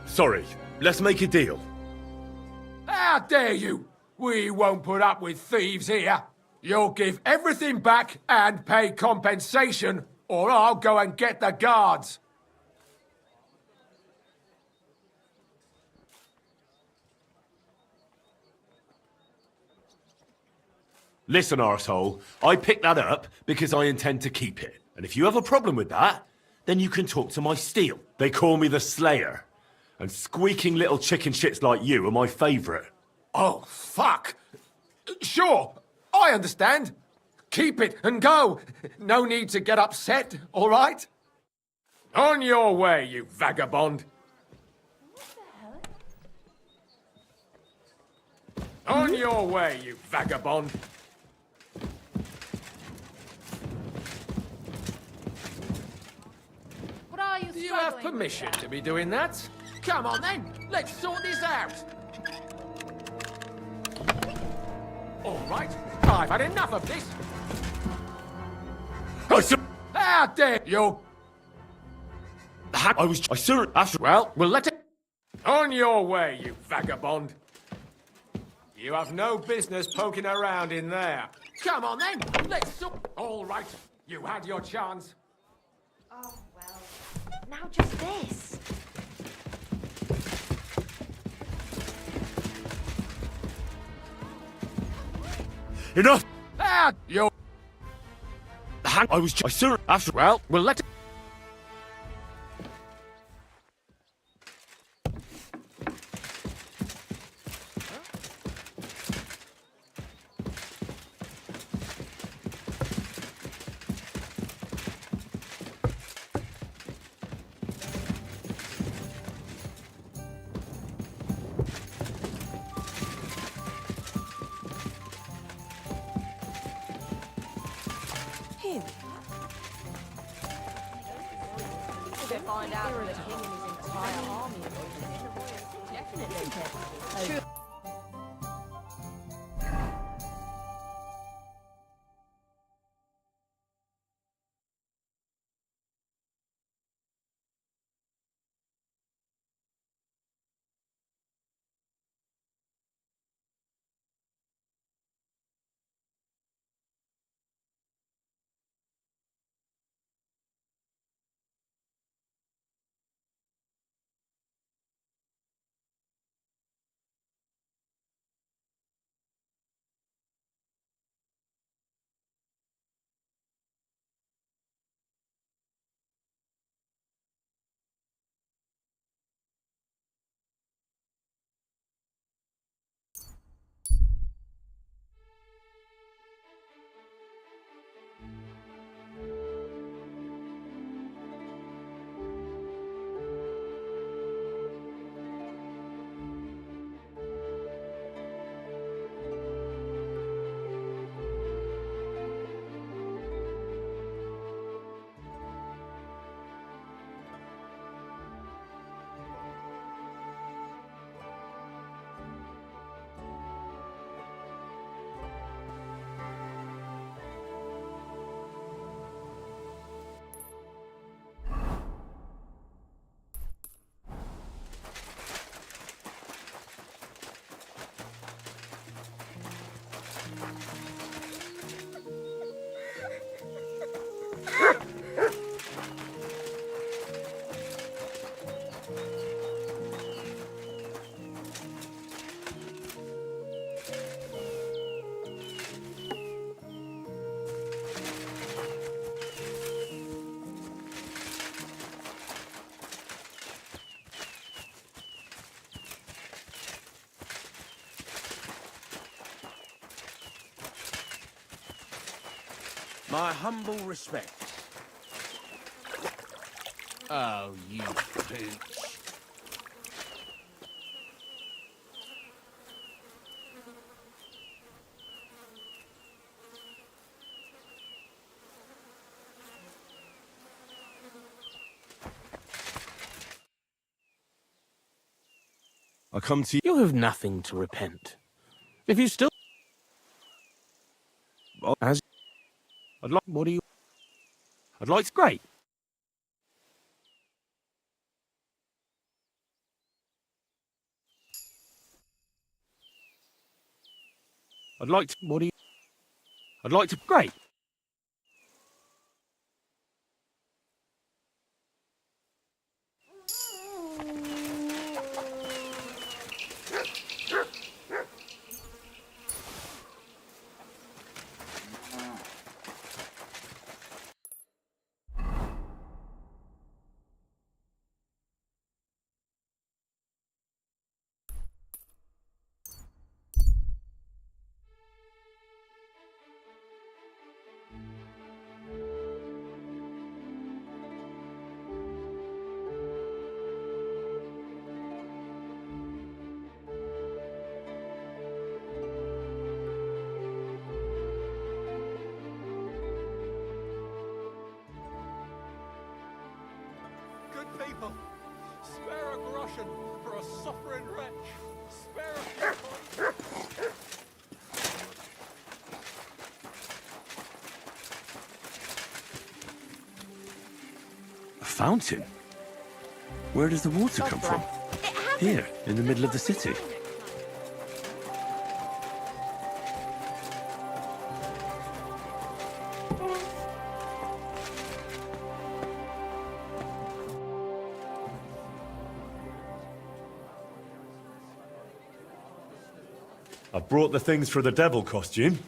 Sorry, let's make a deal. How dare you! We won't put up with thieves here. You'll give everything back and pay compensation, or I'll go and get the guards. Listen, arsehole, I picked that up because I intend to keep it. And if you have a problem with that, then you can talk to my steel. They call me the Slayer. And squeaking little chicken shits like you are my favourite. Oh, fuck! Sure, I understand. Keep it and go. No need to get upset, all right? On your way, you vagabond. On your way, you vagabond. What are you Do you have struggling with permission there? to be doing that? Come on then, let's sort this out. All right, I've had enough of this. How dare you? Well, we'll let it... On your way, you vagabond. You have no business poking around in there. Come on then, let's sort... All right, you had your chance. Oh, well. Now just this. Enough! Ah, you... Well, we'll let it... Here we find out that the king and his entire army are definitely. True. My humble respects. Oh, you pooch. I come to you. You have nothing to repent. If you still... As... I'd like... What do you... I'd like to... Great. I'd like to... What do you... I'd like to... Great. people. Spare a groschen for a suffering wretch. Spare a few coins. A fountain? Where does the water come from? Here, in the middle of the city. I brought the things for the devil costume.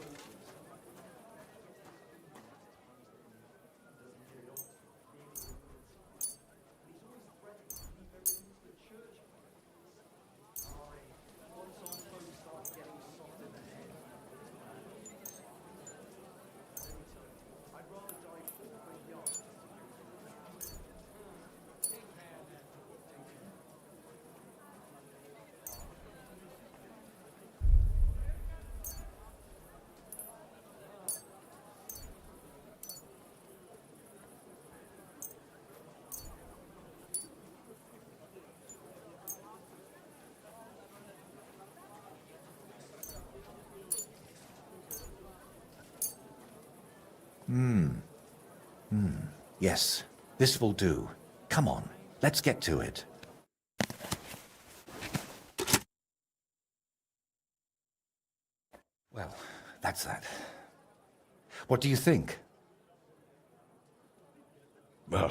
Yes, this will do. Come on, let's get to it. Well, that's that. What do you think? Well,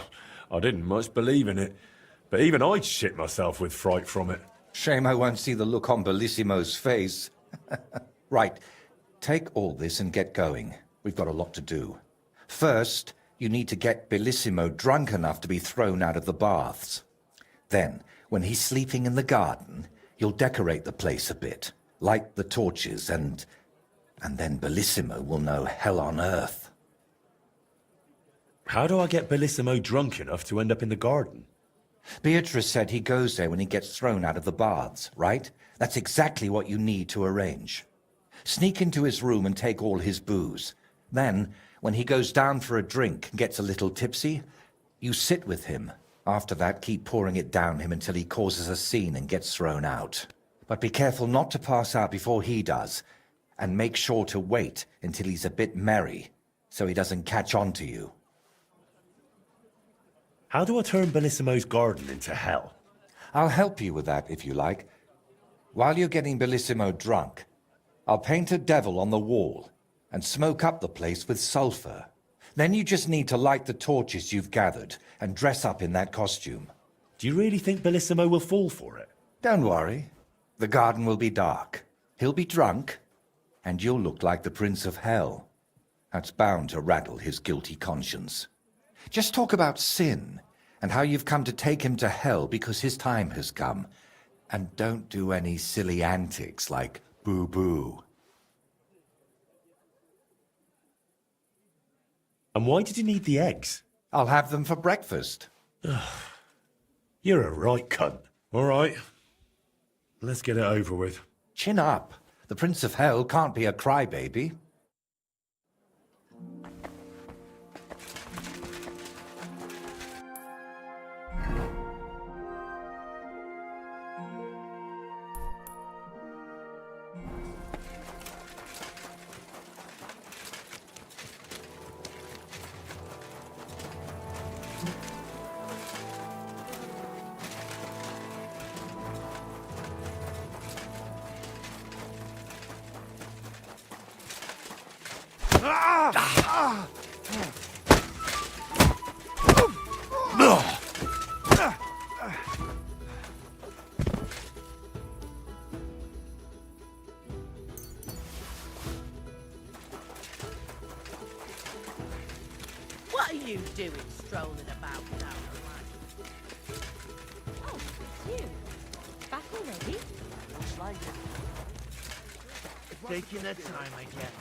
I didn't much believe in it, but even I'd shit myself with fright from it. Shame I won't see the look on Bellissimo's face. Right, take all this and get going. We've got a lot to do. First, you need to get Bellissimo drunk enough to be thrown out of the baths. Then, when he's sleeping in the garden, you'll decorate the place a bit, light the torches, and then Bellissimo will know hell on earth. How do I get Bellissimo drunk enough to end up in the garden? Beatrice said he goes there when he gets thrown out of the baths, right? That's exactly what you need to arrange. Sneak into his room and take all his booze. Then, when he goes down for a drink and gets a little tipsy, you sit with him. After that, keep pouring it down him until he causes a scene and gets thrown out. But be careful not to pass out before he does, and make sure to wait until he's a bit merry, so he doesn't catch on to you. How do I turn Bellissimo's garden into hell? I'll help you with that, if you like. While you're getting Bellissimo drunk, I'll paint a devil on the wall and smoke up the place with sulfur. Then you just need to light the torches you've gathered and dress up in that costume. Do you really think Bellissimo will fall for it? Don't worry. The garden will be dark. He'll be drunk, and you'll look like the Prince of Hell. That's bound to rattle his guilty conscience. Just talk about sin and how you've come to take him to hell because his time has come. And don't do any silly antics like boo-boo. And why did you need the eggs? I'll have them for breakfast. You're a right cunt. All right. Let's get it over with. Chin up. The Prince of Hell can't be a crybaby. What are you doing strolling about down the line? Oh, it's you. Back already? Looks like it. Taking their time again.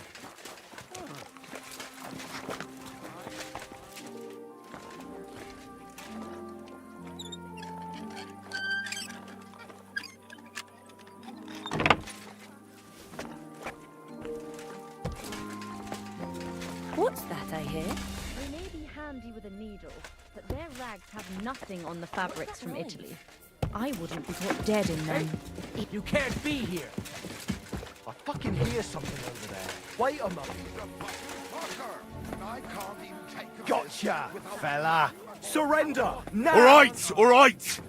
What's that I hear? We may be handy with a needle, But their rags have nothing on the fabrics from Italy. I wouldn't be caught dead in them. You can't be here. I fucking hear something over there. Wait a moment. Gotcha, fella. Surrender now. All right, all right.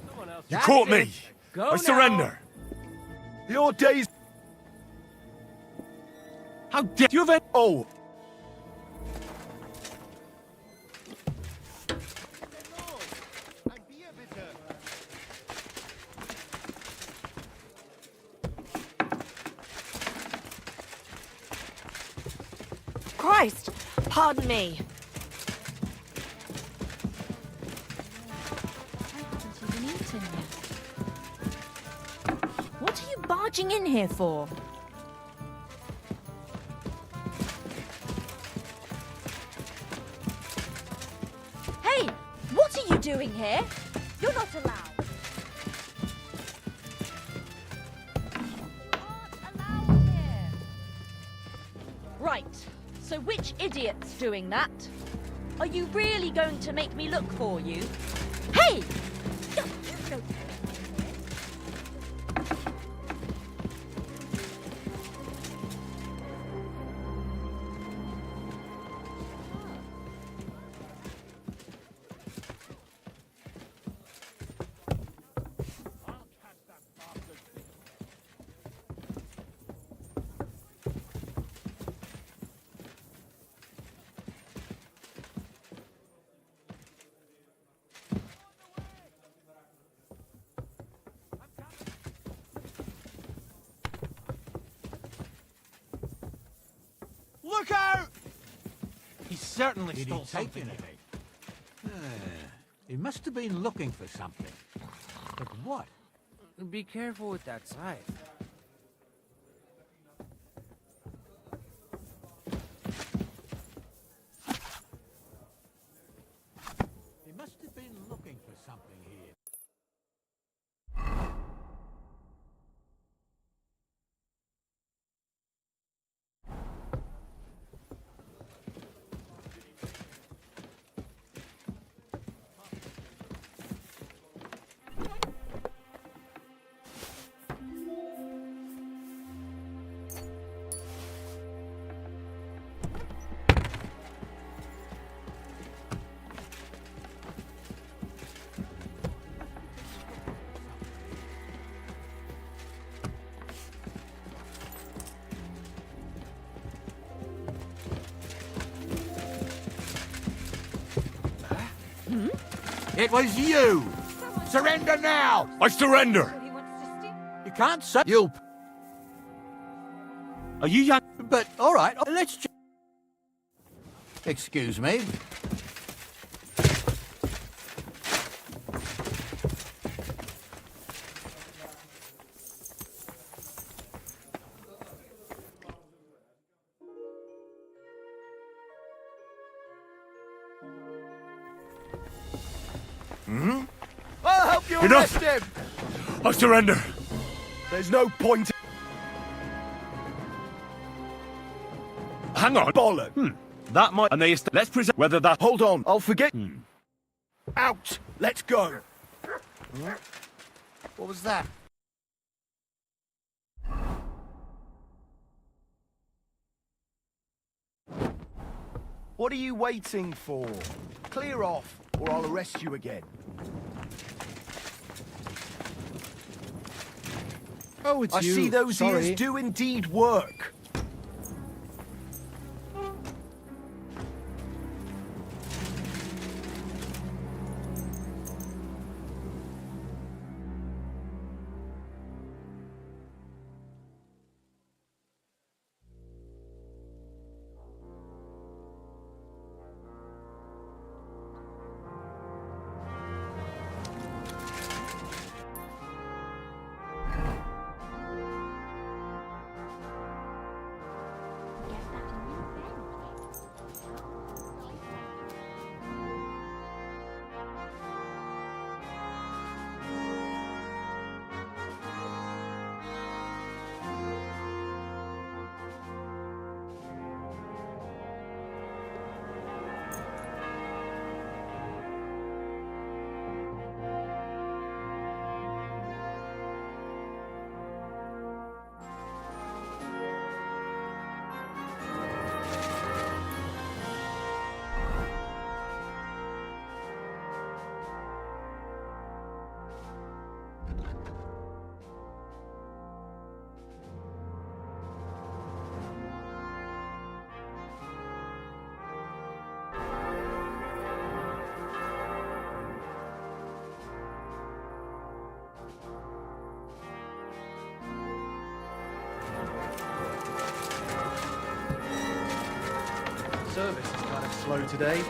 You caught me. Go I surrender. Your days. How dare you have... Oh. Christ! Pardon me. What are you barging in here for? Hey! What are you doing here? You're not allowed. Right. So which idiot's doing that? Are you really going to make me look for you? Hey! You don't... Look out! He certainly stole something. He must have been looking for something. But what? Be careful with that scythe. He must have been looking for something here. It was you! Surrender now! I surrender. You can't say... You'll... Are you young? But, all right, let's... Excuse me. I'll help you Enough! arrest him! I surrender. There's no point. Hang on. Bollocks. That might... And they... Let's present... Whether that... Hold on, I'll forget. Out! Let's go! What was that? What are you waiting for? Clear off, or I'll arrest you again. Oh, it's I you. see those Sorry. ears do indeed work. Service is kind of slow today.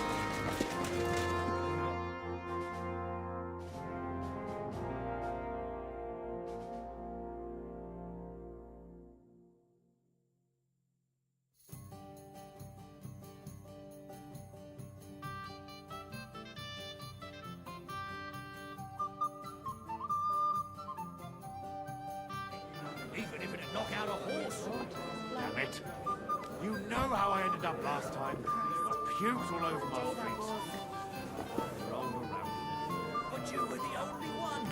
Even if it'd knock out a horse. Damn it. You know how I ended up last time. Pukes all over my feet. Rolled around. But you were the only one.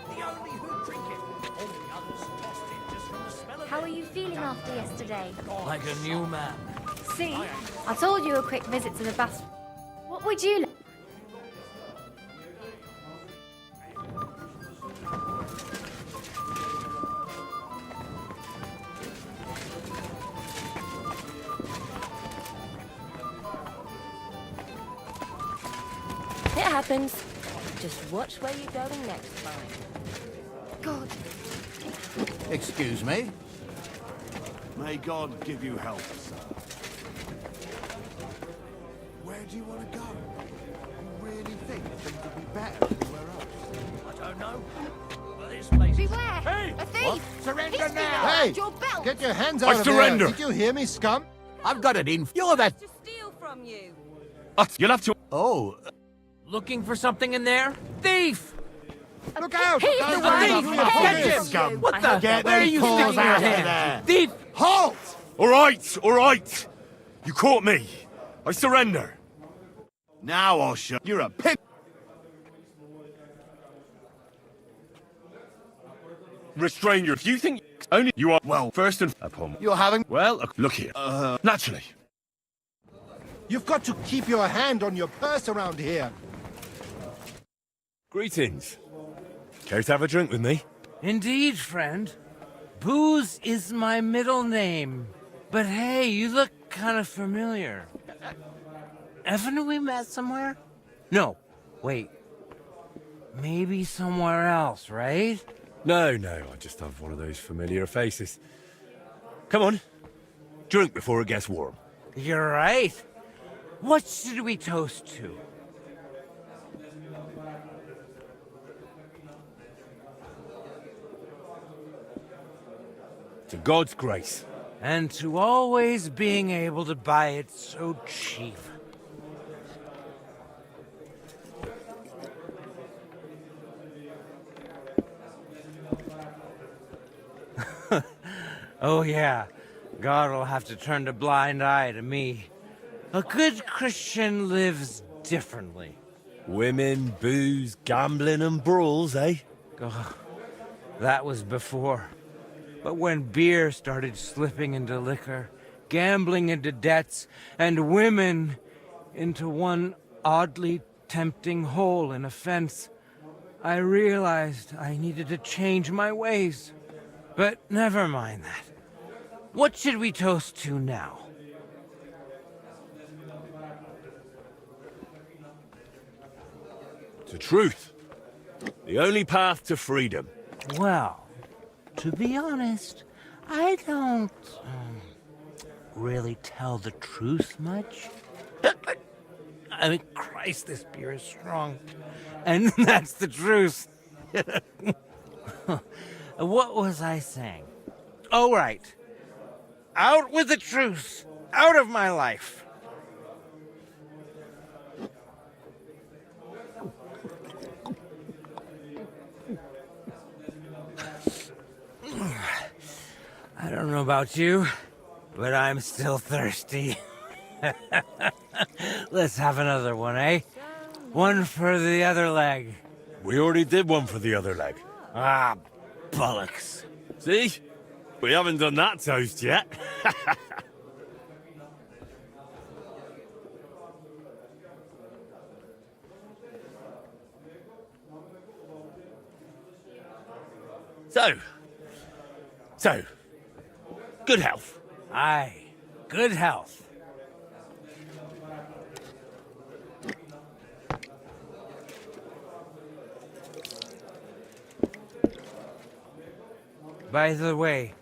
The only who'd drink it. All the others tossed it just from the smell of How are you feeling after yesterday? Like a new man. See? I told you a quick visit to the bath. What would you like? It happens. Just watch where you're going next time. God. Excuse me? May God give you help, sir. Where do you want to go? You really think things would be better anywhere else? I don't know. But this place... Beware! Hey! A thief! What? Surrender He's now! Hey! Your belt! Get your hands I out of surrender. there! Did you hear me, scum? I've got it in. You're that... To steal from you. You'll have to... Oh, Looking for something in there? Thief! Look out! He's Guys, the guys, one! guys, Catch guys, him! scum. What the? Get Where are those you paws sticking your out of hand? there. Thief! halt! All right, all right. You caught me. I surrender. Now I'll show you're a pig. Restrain your... If you think only you are... Well, first and... Upon... You're having... Well, look here. Naturally. You've got to keep your hand on your purse around here. Greetings. Care to have a drink with me? Indeed, friend. Booze is my middle name. But hey, you look kind of familiar. Haven't we met somewhere? No. Wait. Maybe somewhere else, right? No, I just have one of those familiar faces. Come on. Drink before it gets warm. You're right. What should we toast to? To God's grace. And to always being able to buy it so cheap. Oh yeah, God will have to turn a blind eye to me. A good Christian lives differently. Women, booze, gambling and brawls, eh? Oh, that was before. But when beer started slipping into liquor, gambling into debts, and women into one oddly tempting hole in a fence, I realized I needed to change my ways. But never mind that. What should we toast to now? To truth. The only path to freedom. Well, to be honest, I don't really tell the truth much. I mean, Christ, this beer is strong. And that's the truth. What was I saying? Oh, right. Out with the truth. Out of my life. I don't know about you, but I'm still thirsty. Let's have another one, eh? One for the other leg. We already did one for the other leg. Ah, bollocks. See? We haven't done that toast yet. So, good health. Aye, good health. By the way,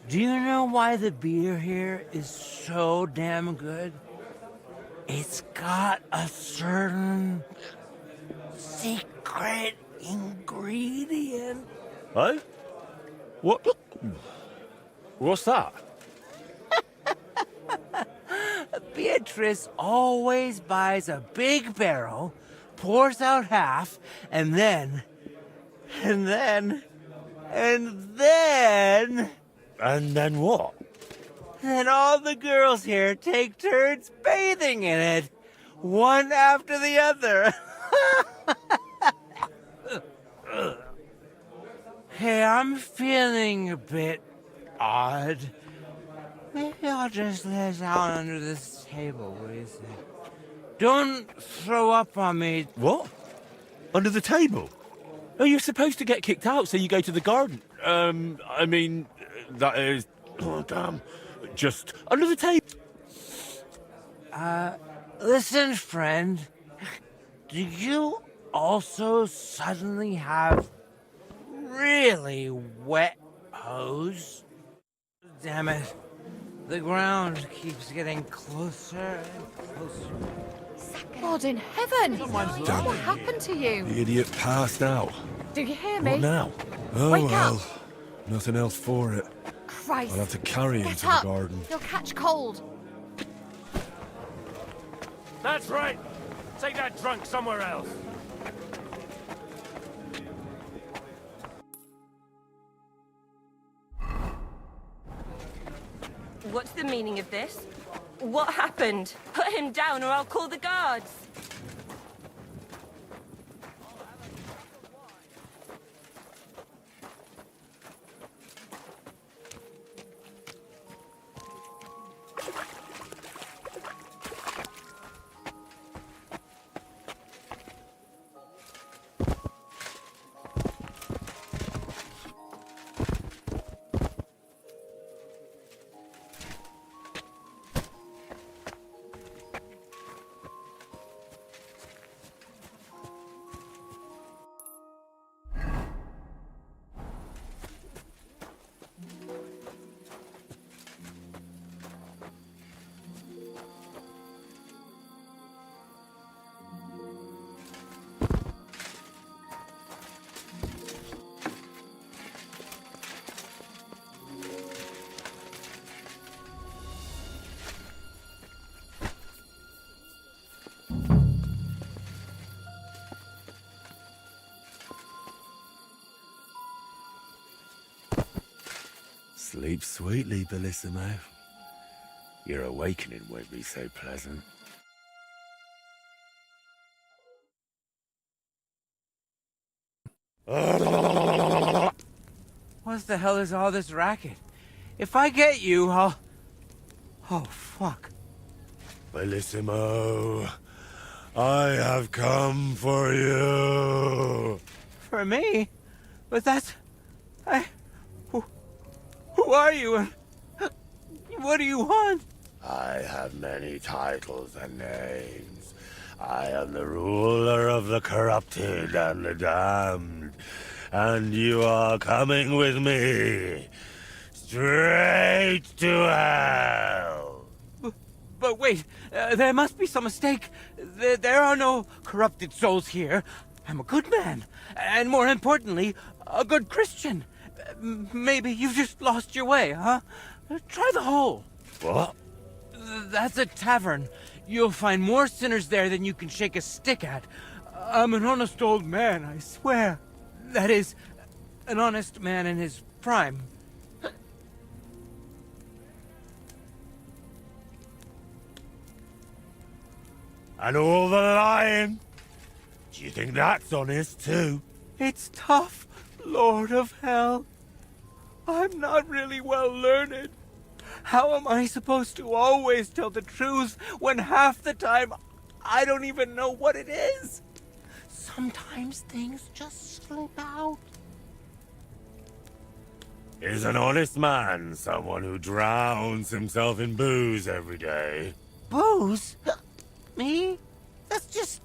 Do you know why the beer here is so damn good? It's got a certain secret ingredient. Oh? What? What's that? Beatrice always buys a big barrel, pours out half, and then... And then what? Then all the girls here take turns bathing in it, one after the other. Hey, I'm feeling a bit odd. Maybe I'll just lay down under this table, what do you think? Don't throw up on me. What? Under the table? Oh, you're supposed to get kicked out, so you go to the garden. I mean, that is... Oh, damn. Just under the table. Listen, friend. Do you also suddenly have really wet hose? Damn it. The ground keeps getting closer and closer. God in heaven! Damn What it. happened to you? The idiot passed out. Do you hear me? What now? Oh, Wake well. up! Nothing else for it. Christ! I'll have to carry him Get to up. the garden. You'll catch cold. That's right. Take that drunk somewhere else. What's the meaning of this? What happened? Put him down or I'll call the guards. Sleep sweetly, Bellissimo. Your awakening won't be so pleasant. What the hell is all this racket? If I get you, I'll... Oh, fuck. Bellissimo, I have come for you. For me? But that's... Who are you and... What do you want? I have many titles and names. I am the ruler of the corrupted and the damned. And you are coming with me. Straight to hell. But wait, there must be some mistake. There are no corrupted souls here. I'm a good man. And more importantly, a good Christian. Maybe you've just lost your way, huh? Try the hole. What? That's a tavern. You'll find more sinners there than you can shake a stick at. I'm an honest old man, I swear. That is, an honest man in his prime. And all the lying? Do you think that's honest too? It's tough, Lord of Hell. I'm not really well learned. How am I supposed to always tell the truth when half the time I don't even know what it is? Sometimes things just slip out. Is an honest man someone who drowns himself in booze every day? Booze? Me? That's just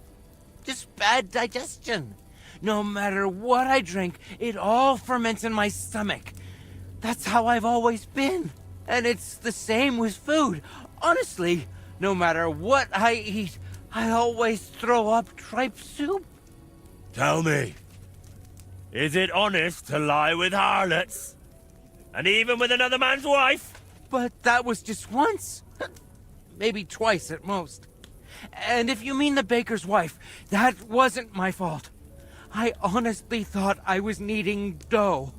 bad digestion. No matter what I drink, it all ferments in my stomach. That's how I've always been. And it's the same with food. Honestly, no matter what I eat, I always throw up tripe soup. Tell me, is it honest to lie with harlots? And even with another man's wife? But that was just once. Maybe twice at most. And if you mean the baker's wife, that wasn't my fault. I honestly thought I was kneading dough.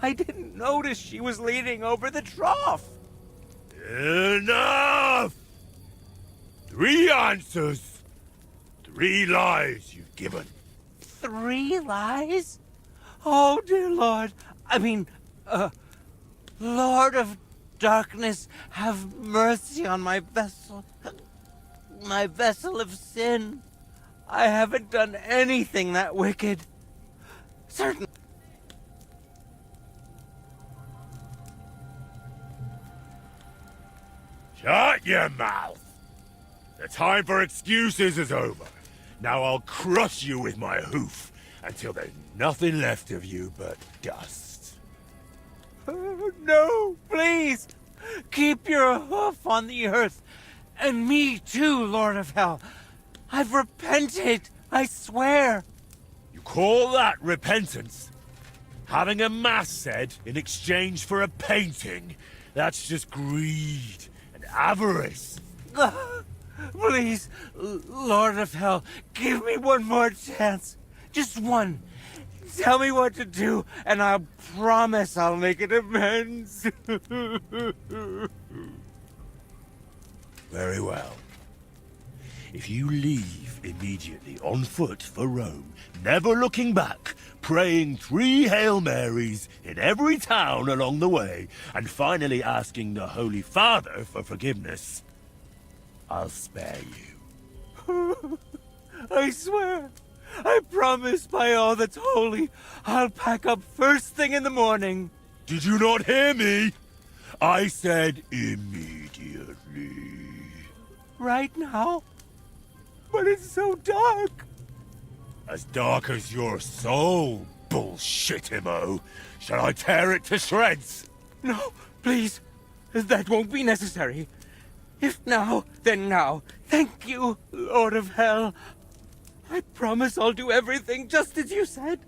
I didn't notice she was leaning over the trough. Enough! 3 answers. 3 lies you've given. 3 lies? Oh, dear Lord. Lord of darkness, have mercy on my vessel. My vessel of sin. I haven't done anything that wicked. Certainly. Shut your mouth! The time for excuses is over. Now I'll crush you with my hoof until there's nothing left of you but dust. No, please! Keep your hoof on the earth. And me too, Lord of Hell. I've repented, I swear. You call that repentance? Having a mass said in exchange for a painting? That's just greed and avarice. Please, Lord of Hell, give me one more chance. Just one. Tell me what to do, and I'll promise I'll make it amends. Very well. If you leave immediately on foot for Rome, never looking back, praying 3 Hail Marys in every town along the way, and finally asking the Holy Father for forgiveness, I'll spare you. I swear. I promise by all that's holy, I'll pack up first thing in the morning. Did you not hear me? I said immediately. Right now? But it's so dark. As dark as your soul, bullshitimo. Shall I tear it to shreds? No, please. That won't be necessary. If now, then now. Thank you, Lord of Hell. I promise I'll do everything just as you said.